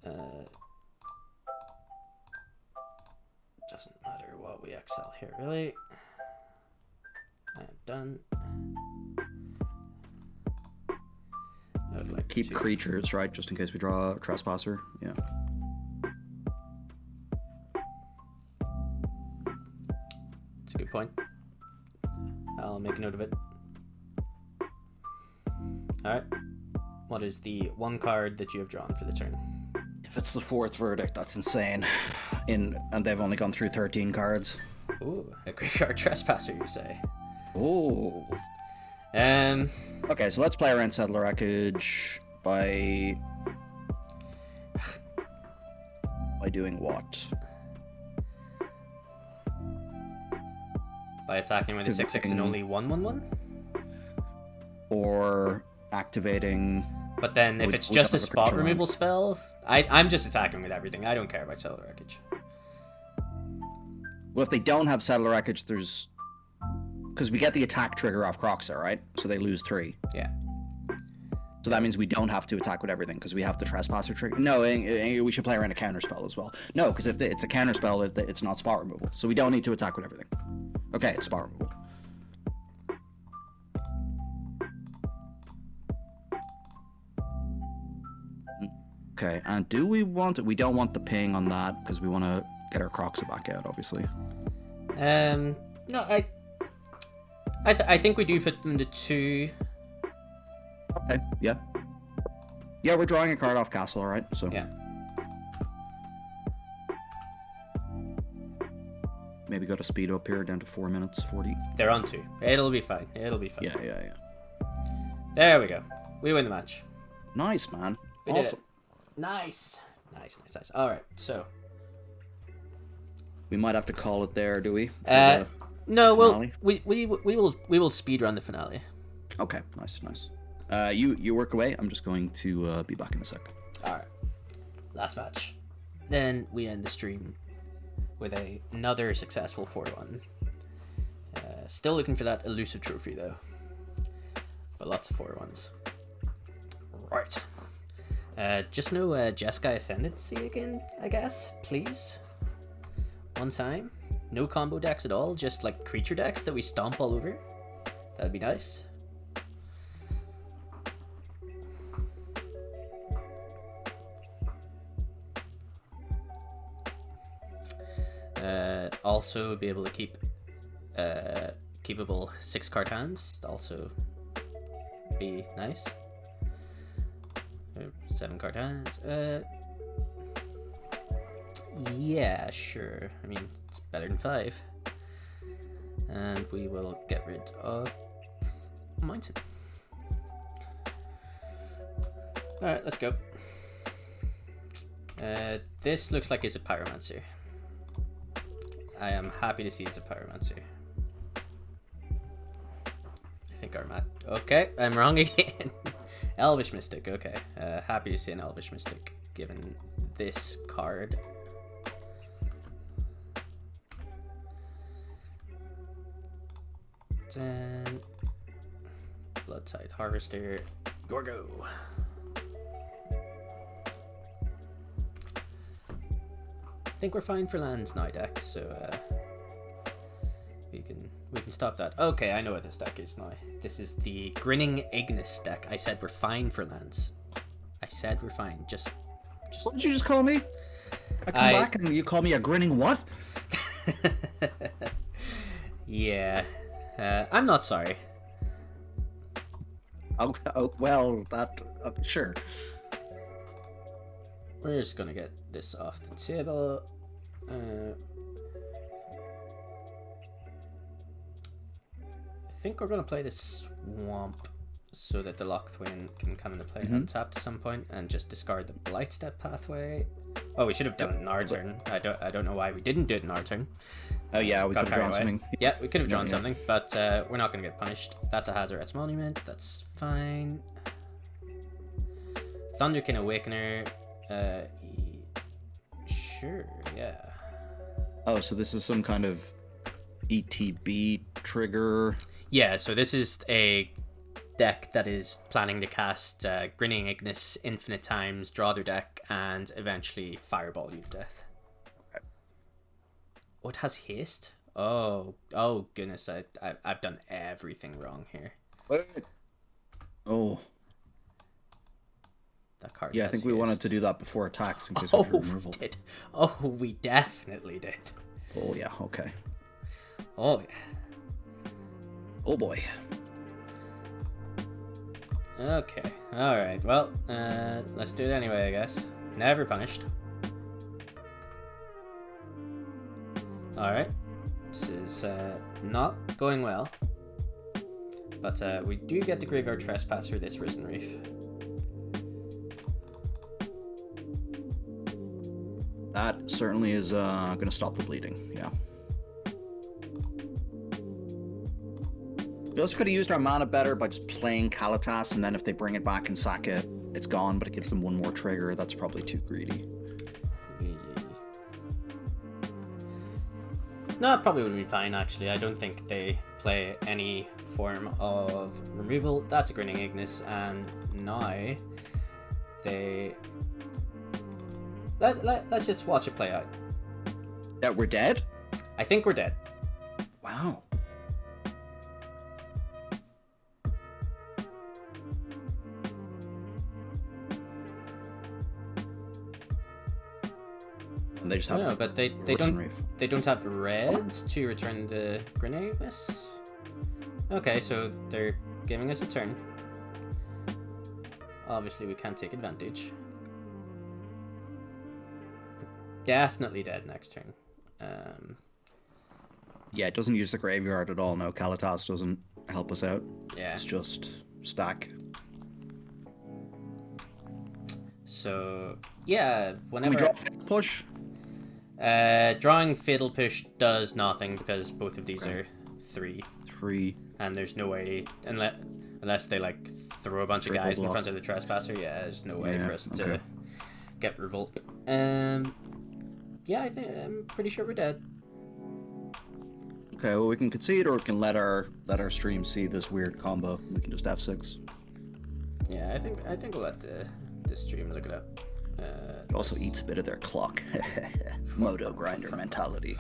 Doesn't matter what we excel here, really. I am done. I would like Keep to... creatures, right? Just in case we draw a trespasser. Yeah. It's a good point. I'll make a note of it. Alright. What is the 1 card that you have drawn for the turn? If it's the 4th verdict, that's insane. And they've only gone through 13 cards. Ooh, a graveyard trespasser, you say? Oh. Okay, so let's play around Settler Wreckage by doing what? By attacking with a 6/6 and only 1/1/1? Or activating... But then if it's just a spot removal spell, I'm just attacking with everything. I don't care about Settler Wreckage. Well, if they don't have Settler Wreckage, there's... Because we get the attack trigger off Croxa, right? So they lose 3. Yeah. So that means we don't have to attack with everything, because we have the Trespasser trigger. No, we should play around a counterspell as well. No, because if it's a counterspell, it's not spot removal. So we don't need to attack with everything. Okay, it's spot removal. Okay, and do we want it? We don't want the ping on that, because we want to get our Croxa back out, obviously. No, I think we do put them to 2. Okay, yeah. Yeah, we're drawing a card off castle, alright? So Yeah. maybe go to speed up here down to 4 minutes 40. They're on 2. It'll be fine. It'll be fine. Yeah. There we go. We win the match. Nice, man. We did Awesome. it. Nice. Alright, so. We might have to call it there, do we? No, finale? we will speed run the finale. Okay, nice. You work away. I'm just going to be back in a sec. Alright. Last match. Then we end the stream with another successful 4-1. Still looking for that elusive trophy though. But lots of 4-1s. Right. Just no Jeskai Ascendancy again, I guess. Please. One time. No combo decks at all, just like creature decks that we stomp all over. That'd be nice. Also be able to keep keepable 6-card hands. Also be nice. 7-card hands. Yeah, sure. I mean, it's better than 5. And we will get rid of Mountain. Alright, let's go. This looks like it's a Pyromancer. I am happy to see it's a Pyromancer. I think our mat. Okay, I'm wrong again. Elvish Mystic, okay. Happy to see an Elvish Mystic given this card. Then Blood Tithe Harvester. Gorgo. I think we're fine for lands now, deck, so we can stop that. Okay, I know what this deck is now. This is the Grinning Ignis deck. I said we're fine for lands. I said we're fine. Just What did you just call me? I come back and you call me a grinning what? Yeah. I'm not sorry. Oh well, that sure. We're just gonna get this off the table. I think we're gonna play this Swamp so that the Locthwain can come into play untapped at some point and just discard the Blightstep pathway. Oh, we should have done it in our turn. I don't know why we didn't do it in our turn. Oh yeah, we could have drawn something. Yeah, we could have drawn something, but we're not going to get punished. That's a Hazoret's Monument. That's fine. Thunderkin Awakener. Sure, yeah. Oh, so this is some kind of ETB trigger. Yeah, so this is a deck that is planning to cast Grinning Ignis infinite times, draw their deck, and eventually fireball you to death. Oh, it has haste? Oh goodness, I've done everything wrong here. Oh. That card. Yeah, I think we wanted to do that before attacks in case of removal. We did. Oh, we definitely did. Oh yeah, okay. Oh yeah. Oh boy. Okay, alright, well, let's do it anyway, I guess. Never punished. Alright, this is not going well. But we do get the Graveyard Trespasser this Risen Reef. That certainly is going to stop the bleeding, yeah. We also could have used our mana better by just playing Kalatas, and then if they bring it back and sack it, it's gone, but it gives them one more trigger. That's probably too greedy. No, it probably would be fine, actually. I don't think they play any form of removal. That's a Grinning Ignis, and now they... Let's just watch it play out. That we're dead? I think we're dead. Wow. And they just have. No, but they don't have reds to return the Grinning Ignis. Okay, so they're giving us a turn. Obviously, we can't take advantage. Definitely dead next turn. Yeah, it doesn't use the graveyard at all. No, Kalatas doesn't help us out. Yeah. It's just stack. So, yeah, Can whenever... we draw push? Drawing Fatal Push does nothing because both of these are 3. 3. And there's no way, unless they, like, throw a bunch of guys in front of the Trespasser, yeah, there's no way for us to get Revolt. Yeah, I'm pretty sure we're dead. Okay, well we can concede, or we can let our stream see this weird combo. We can just F6. Yeah, I think we'll let the stream look it up. It also eats a bit of their clock. Moto grinder mentality.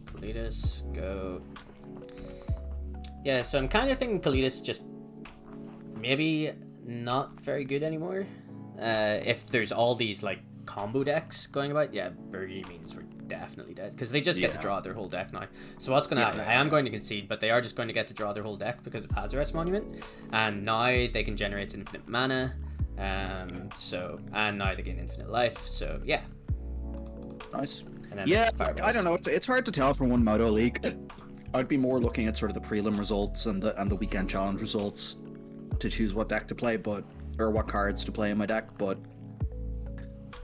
Politis, go. Yeah, so I'm kind of thinking Politis just maybe not very good anymore. If there's all these like combo decks going about, yeah, Burgie means we're definitely dead because they just get to draw their whole deck now. So what's going to happen? I am going to concede, but they are just going to get to draw their whole deck because of Hazoret's Monument, and now they can generate infinite mana. And now they gain infinite life. So yeah, nice. And then yeah, I don't know. It's hard to tell from one Moto League. I'd be more looking at sort of the prelim results and the weekend challenge results to choose what deck to play, or what cards to play in my deck. But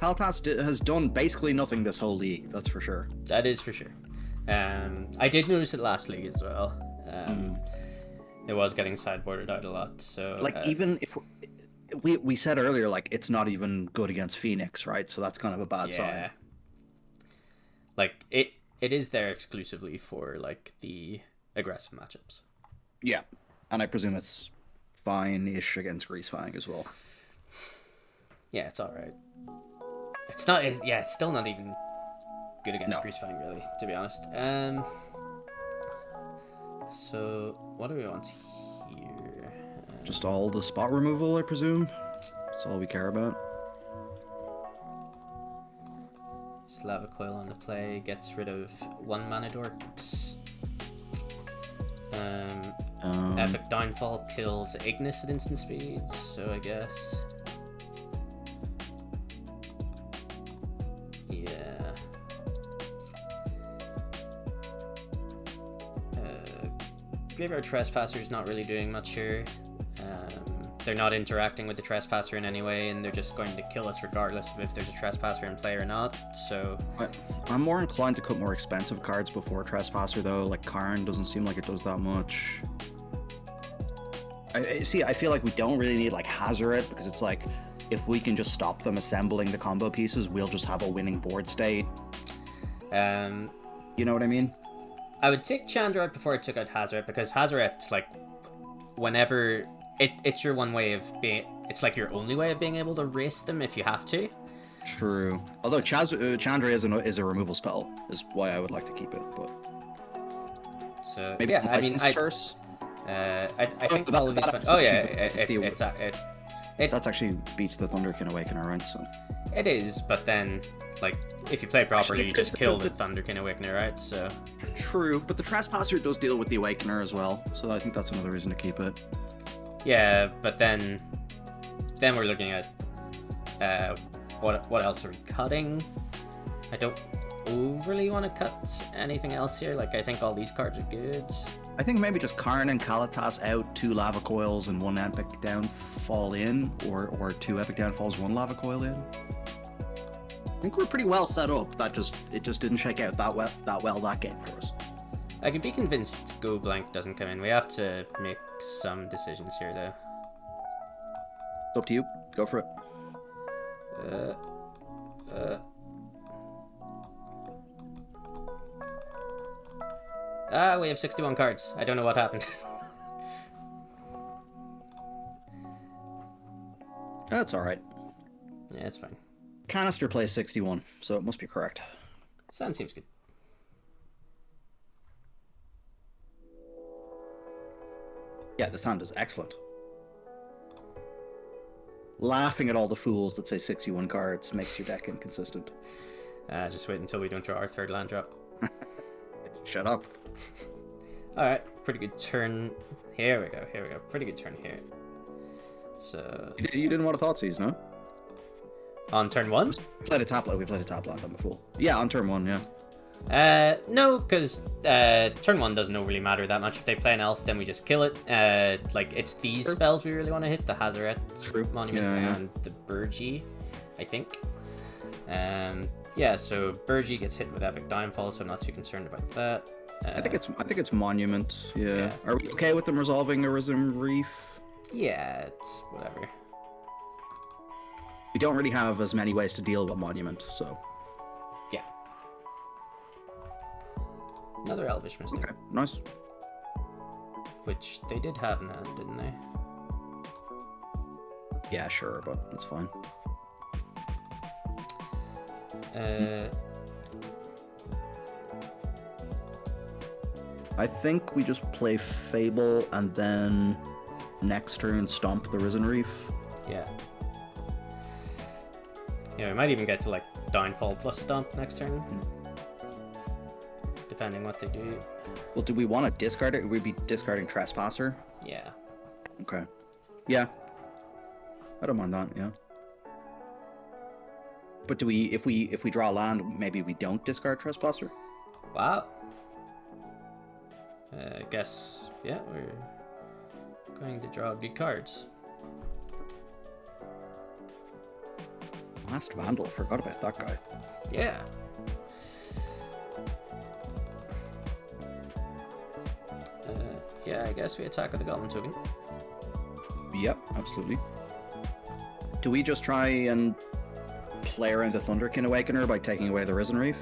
Kalatas has done basically nothing this whole league. That's for sure. That is for sure. I did notice it last league as well. It was getting sideboarded out a lot. So like even if we said earlier, like, it's not even good against Phoenix, right? So that's kind of a bad sign. Like, it is there exclusively for, like, the aggressive matchups. Yeah. And I presume it's fine-ish against Grease Fang as well. Yeah, it's alright. It's not... it's still not even good against Grease Fang, really, to be honest. So, what do we want here? Just all the spot removal, I presume? That's all we care about. Lava Coil on the play gets rid of 1 mana dorks. Epic Downfall kills Ignis at instant speed, so I guess. Yeah. Graveyard Trespasser is not really doing much here. They're not interacting with the Trespasser in any way, and they're just going to kill us regardless of if there's a Trespasser in play or not, so... I'm more inclined to cut more expensive cards before Trespasser, though. Like, Karn doesn't seem like it does that much. I feel like we don't really need, like, Hazoret, because it's like, if we can just stop them assembling the combo pieces, we'll just have a winning board state. You know what I mean? I would take Chandra out before I took out Hazoret, because Hazoret's, like, whenever... It's your one way of being... It's like your only way of being able to race them if you have to. True. Although Chandra is a removal spell, is why I would like to keep it, but... So, maybe yeah, I mean... I think all of these... That's actually beats the Thunderkin Awakener, right? So it is, but then, like, if you play properly, you just kill the Thunderkin Awakener, right? So... True, but the Trespasser does deal with the Awakener as well, so I think that's another reason to keep it. Yeah, but then we're looking at what else are we cutting? I don't overly want to cut anything else here. Like, I think all these cards are good. I think maybe just Karn and Kalatas out, 2 Lava Coils and 1 Epic Downfall in, or 2 Epic Downfalls, 1 Lava Coil in. I think we're pretty well set up. It just didn't shake out that well that game for us. I could be convinced Go Blank doesn't come in. We have to make some decisions here, though. It's up to you. Go for it. We have 61 cards. I don't know what happened. That's alright. Yeah, it's fine. Canister plays 61, so it must be correct. Sound seems good. Yeah, this hand is excellent. Laughing at all the fools that say 61 cards makes your deck inconsistent. Just wait until we don't draw our 3rd land drop. Shut up. Alright, pretty good turn. Here we go. Pretty good turn here. So... You didn't want a Thoughtseize, no? On turn 1? We played a tap land on the Fool. Yeah, on turn 1, yeah. No, because turn 1 doesn't really matter that much. If they play an elf, then we just kill it. Like, it's these spells we really want to hit, the Hazoret Monument and the Burgee, I think. Yeah, so Burgee gets hit with Epic Downfall, so I'm not too concerned about that. I think it's Monument. Yeah. Are we okay with them resolving Arisen Reef? Yeah, it's whatever. We don't really have as many ways to deal with Monument, so... Yeah. Another Elvish Mystic. Okay, nice. Which they did have in hand, didn't they? Yeah, sure, but that's fine. I think we just play Fable and then next turn stomp the Risen Reef. Yeah. Yeah, we might even get to, like, Downfall plus Stomp next turn. Depending what they do. Well, do we want to discard it? We'd be discarding Trespasser? Yeah. Okay. Yeah. I don't mind that, yeah. But do we, if we draw land, maybe we don't discard Trespasser? Wow. I guess, yeah, we're going to draw good cards. Last Vandal, forgot about that guy. Yeah. Yeah, I guess we attack with the Goblin token. Yep, absolutely. Do we just try and play around the Thunderkin Awakener by taking away the Risen Reef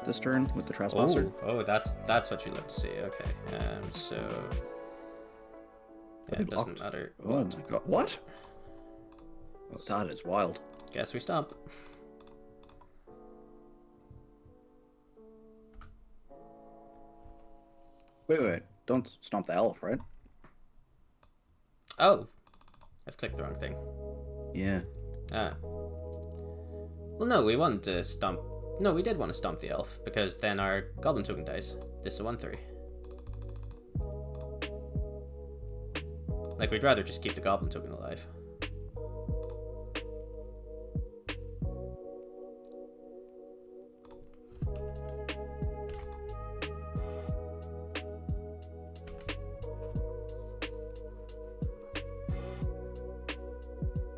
this turn with the Trespasser? Oh, that's what you'd love to see. Okay, so yeah, it doesn't matter. Oh my god, what? Oh, that is wild. Guess we stomp. Wait, don't stomp the elf, right? Oh, I've clicked the wrong thing. Yeah. Well, no, we wanted to stomp. No, we did want to stomp the elf because then our goblin token dies. This is a 1/3. Like, we'd rather just keep the goblin token alive.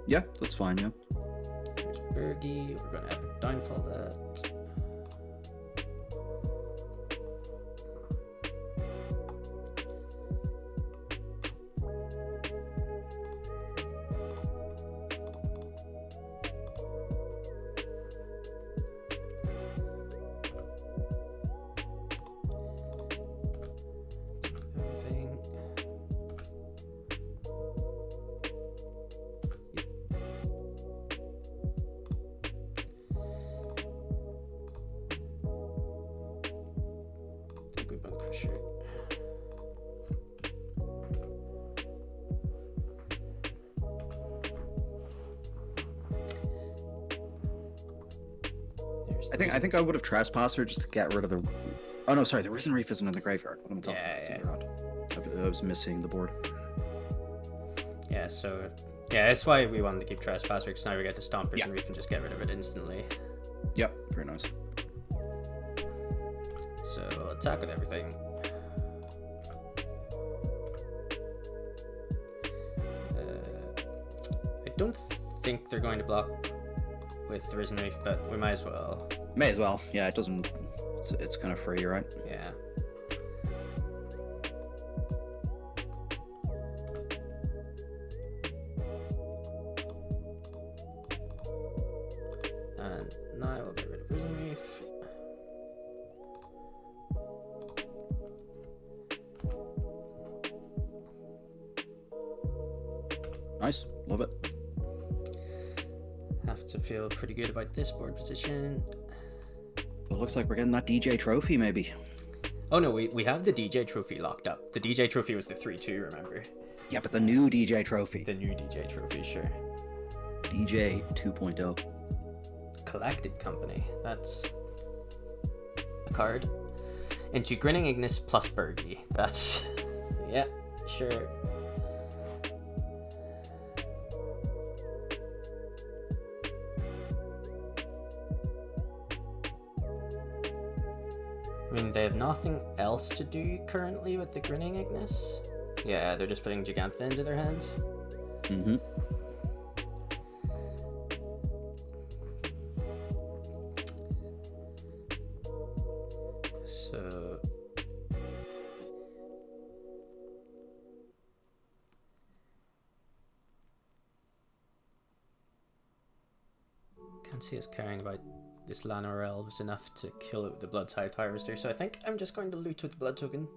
Yeah, that's fine, yeah. There's Bergie. We're going to epic downfall that. I think I would have Trespasser just to get rid of the... Oh no, sorry, the Risen Reef isn't in the graveyard. What am I talking about? I was missing the board. Yeah, so... Yeah, that's why we wanted to keep Trespasser, because now we get to stomp Risen Reef and just get rid of it instantly. Yep, very nice. So, we'll attack with everything. I don't think they're going to block with the Risen Reef, but we might as well. May as well. Yeah, it doesn't... It's kind of free, right? Yeah. And now we'll get rid of Risen Reef. Nice. Love it. Have to feel pretty good about this board position. It looks like we're getting that DJ trophy, maybe. Oh no, we have the DJ trophy locked up. The DJ trophy was the 3-2, remember? Yeah, but the new DJ trophy. The new DJ trophy, sure. DJ 2.0. Collected Company. That's a card. Into Grinning Ignis plus Bergie. That's... yeah, sure. I mean, they have nothing else to do currently with the Grinning Ignis. Yeah, they're just putting Gigantha into their hands. Mm-hmm. So... can't see us caring about this Lanor Elves enough to kill it with the Blood Tithe Harvester, so I think I'm just going to loot with the Blood Token.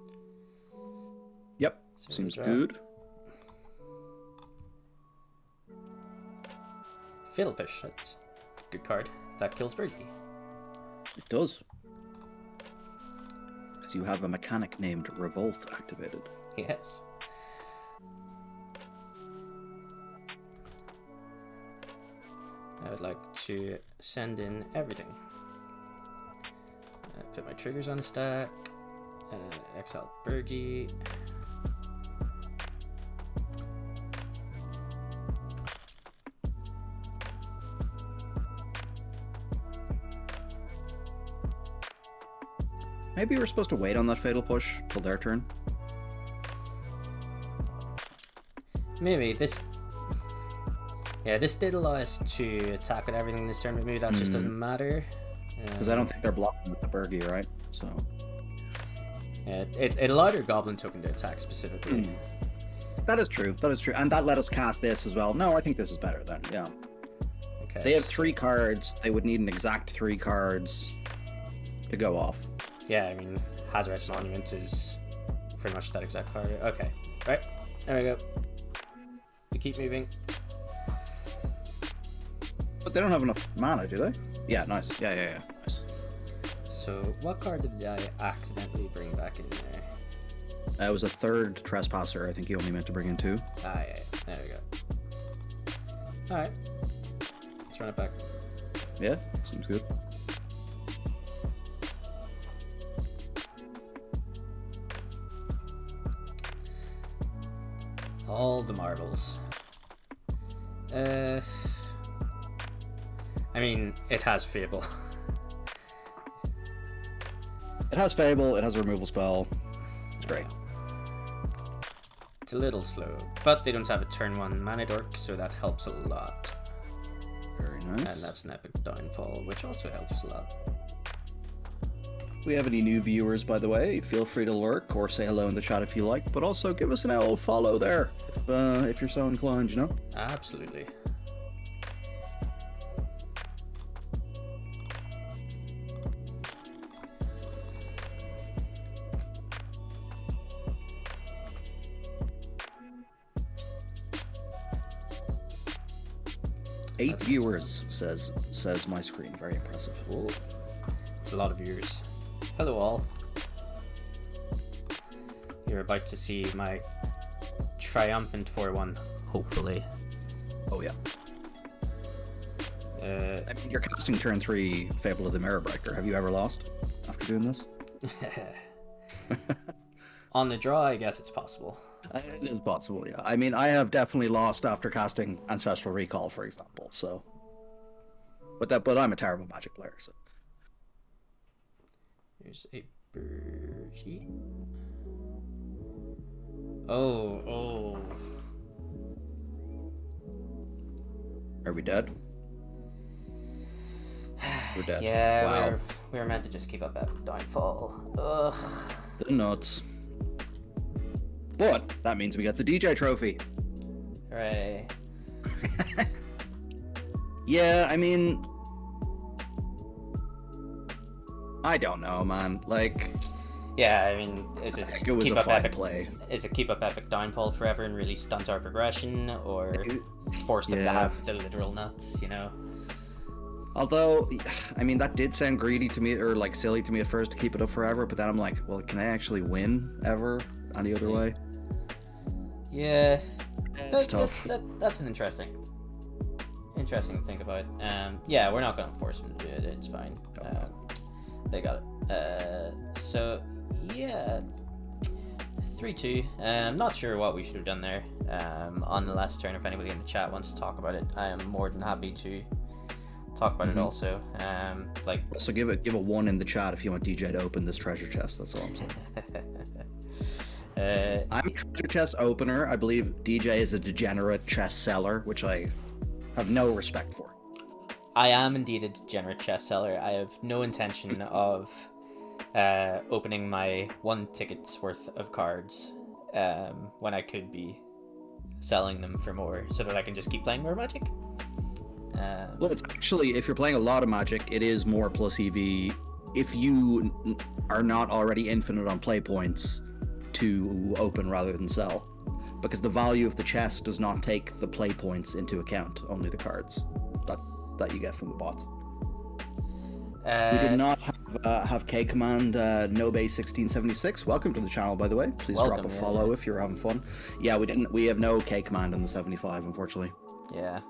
Yep, So seems draw. good. Fatal Push, that's a good card. That kills Bergie. It does. Because you have a mechanic named Revolt activated. Yes. I would like to send in everything. Put my triggers on the stack. Exile Bergie. Maybe we're supposed to wait on that Fatal Push till their turn. Maybe this... yeah, this did allow us to attack with everything this turn, but maybe that just doesn't matter. Because I don't think they're blocking with the Bergie, right? So... yeah, it allowed our Goblin token to attack specifically. That is true, and that let us cast this as well. No, I think this is better then, yeah. If they have 3 cards, they would need an exact 3 cards to go off. Yeah, I mean, Hazaret's Monument is pretty much that exact card. Okay, right, there we go. We keep moving. But they don't have enough mana, do they? Yeah, nice. Yeah. Nice. So, what card did I accidentally bring back in there? That was a 3rd Trespasser. I think you only meant to bring in 2. Ah, yeah, there we go. Alright. Let's run it back. Yeah, seems good. All the marbles. I mean, it has Fable. It has Fable, it has a removal spell. It's great. It's a little slow, but they don't have a turn 1 mana dork, so that helps a lot. Very nice. And that's an epic downfall, which also helps a lot. If we have any new viewers, by the way, feel free to lurk or say hello in the chat if you like, but also give us an L follow there if you're so inclined, you know? Absolutely. Eight viewers, says my screen. Very impressive. Ooh. It's a lot of viewers. Hello all. You're about to see my triumphant 4-1, hopefully. Oh yeah. I mean, you're casting turn 3 Fable of the Mirror Breaker. Have you ever lost after doing this? On the draw, I guess it's possible. It is possible, yeah. I mean, I have definitely lost after casting Ancestral Recall, for example. So, but I'm a terrible Magic player. So, here's a Bergie. Oh. Are we dead? We're dead. Yeah, wow. we were meant to just keep up that downfall. Ugh. The nuts. But that means we got the DJ trophy. Hooray. Yeah, I mean, I don't know, man. Like, yeah, I mean, is it it was keep a up fun epic play? Is it keep up epic downfall forever and really stunt our progression, or force them to have the literal nuts? You know. Although, I mean, that did sound greedy to me, or like silly to me at first to keep it up forever. But then I'm like, well, can I actually win ever any other way? Yeah, it's tough. That's an interesting to think about. Yeah, we're not gonna force them to do it. It's fine. They got it. So yeah, 3-2. I'm not sure what we should have done there. On the last turn, if anybody in the chat wants to talk about it, I am more than happy to talk about it also. So give a 1 in the chat if you want DJ to open this treasure chest. That's all I'm saying. I'm a treasure chest opener. I believe DJ is a degenerate chest seller, which I have no respect for. I am indeed a degenerate chest seller. I have no intention of opening my 1 ticket's worth of cards when I could be selling them for more so that I can just keep playing more Magic. Well, it's actually, if you're playing a lot of Magic, it is more plus EV if you are not already infinite on play points to open rather than sell, because the value of the chest does not take the play points into account, only the cards that you get from the bots. We did not have K Command Nobe1676. Welcome to the channel, by the way. Please drop a follow if you're having fun. Yeah, we have no K Command on the 75, unfortunately. Yeah.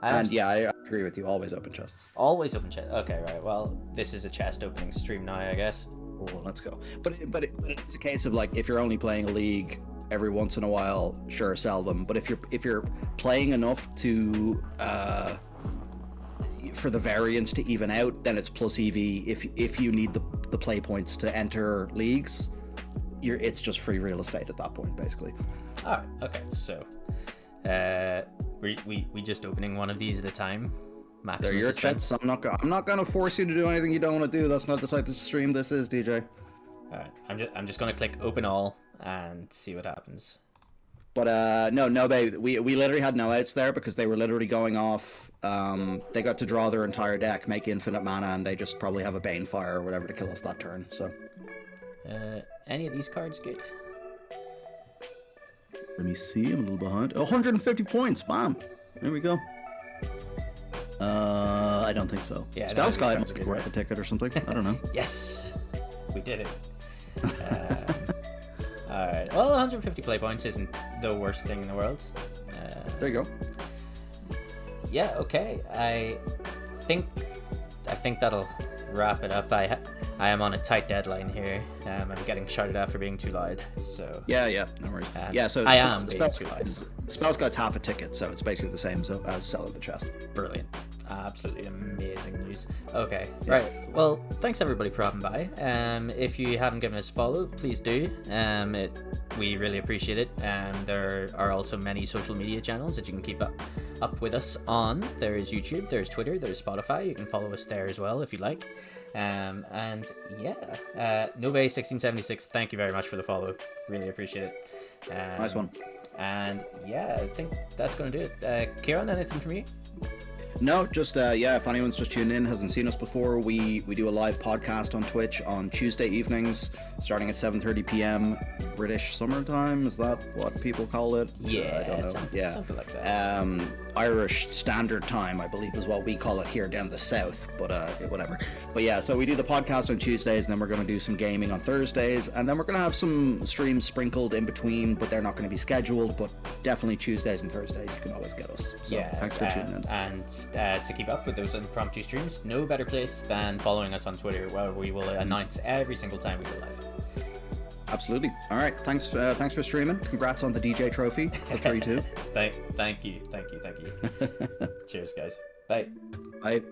I agree with you. Always open chests. Always open chest. Okay, right. Well, this is a chest opening stream now, I guess. Well, let's go. But it's a case of like, if you're only playing a league every once in a while, sure, sell them. But if you're playing enough to for the variance to even out, then it's plus EV. If you need the play points to enter leagues, it's just free real estate at that point, basically. All right. Okay. So, we just opening one of these at a time. They're your chats. I'm not gonna force you to do anything you don't want to do. That's not the type of stream this is, DJ. All right. I'm just gonna click open all and see what happens. But no, we literally had no outs there because they were literally going off. They got to draw their entire deck, make infinite mana, and they just probably have a Banefire or whatever to kill us that turn. So, any of these cards good? let me see. I'm a little behind. 150 points. Bam. There we go. I don't think so. Yeah, Spell Sky must be worth the ticket or something. I don't know. Yes, we did it. All right. Well, 150 play points isn't the worst thing in the world. There you go. Yeah. Okay. I think that'll wrap it up. I am on a tight deadline here. I'm getting shouted at for being too loud. So. Yeah. No worries. So I am being too loud. Spell's got half a ticket, so it's basically the same as selling the chest. Brilliant. Absolutely amazing news. Okay, right. Well, thanks everybody for hopping by. If you haven't given us a follow, please do. We really appreciate it. There are also many social media channels that you can keep up with us on. There is YouTube, there's Twitter, there's Spotify. You can follow us there as well if you like. And yeah, Nobay1676, thank you very much for the follow. Really appreciate it. Nice one. And yeah, I think that's going to do it. Kieran, anything from you? No, just if anyone's just tuned in, hasn't seen us before, we do a live podcast on Twitch on Tuesday evenings, starting at 7:30 p.m. British summertime. Is that what people call it? Yeah, I don't know. Something like that. Irish Standard Time, I believe, is what we call it here down the south. But whatever. But yeah, so we do the podcast on Tuesdays, and then we're going to do some gaming on Thursdays, and then we're going to have some streams sprinkled in between, but they're not going to be scheduled. But definitely Tuesdays and Thursdays, you can always get us. So yeah, thanks for tuning in. And to keep up with those impromptu streams, no better place than following us on Twitter, where we will announce every single time we go live. Absolutely. All right. Thanks for streaming. Congrats on the DJ trophy. The 3-2. Thank you. Cheers, guys. Bye. Bye.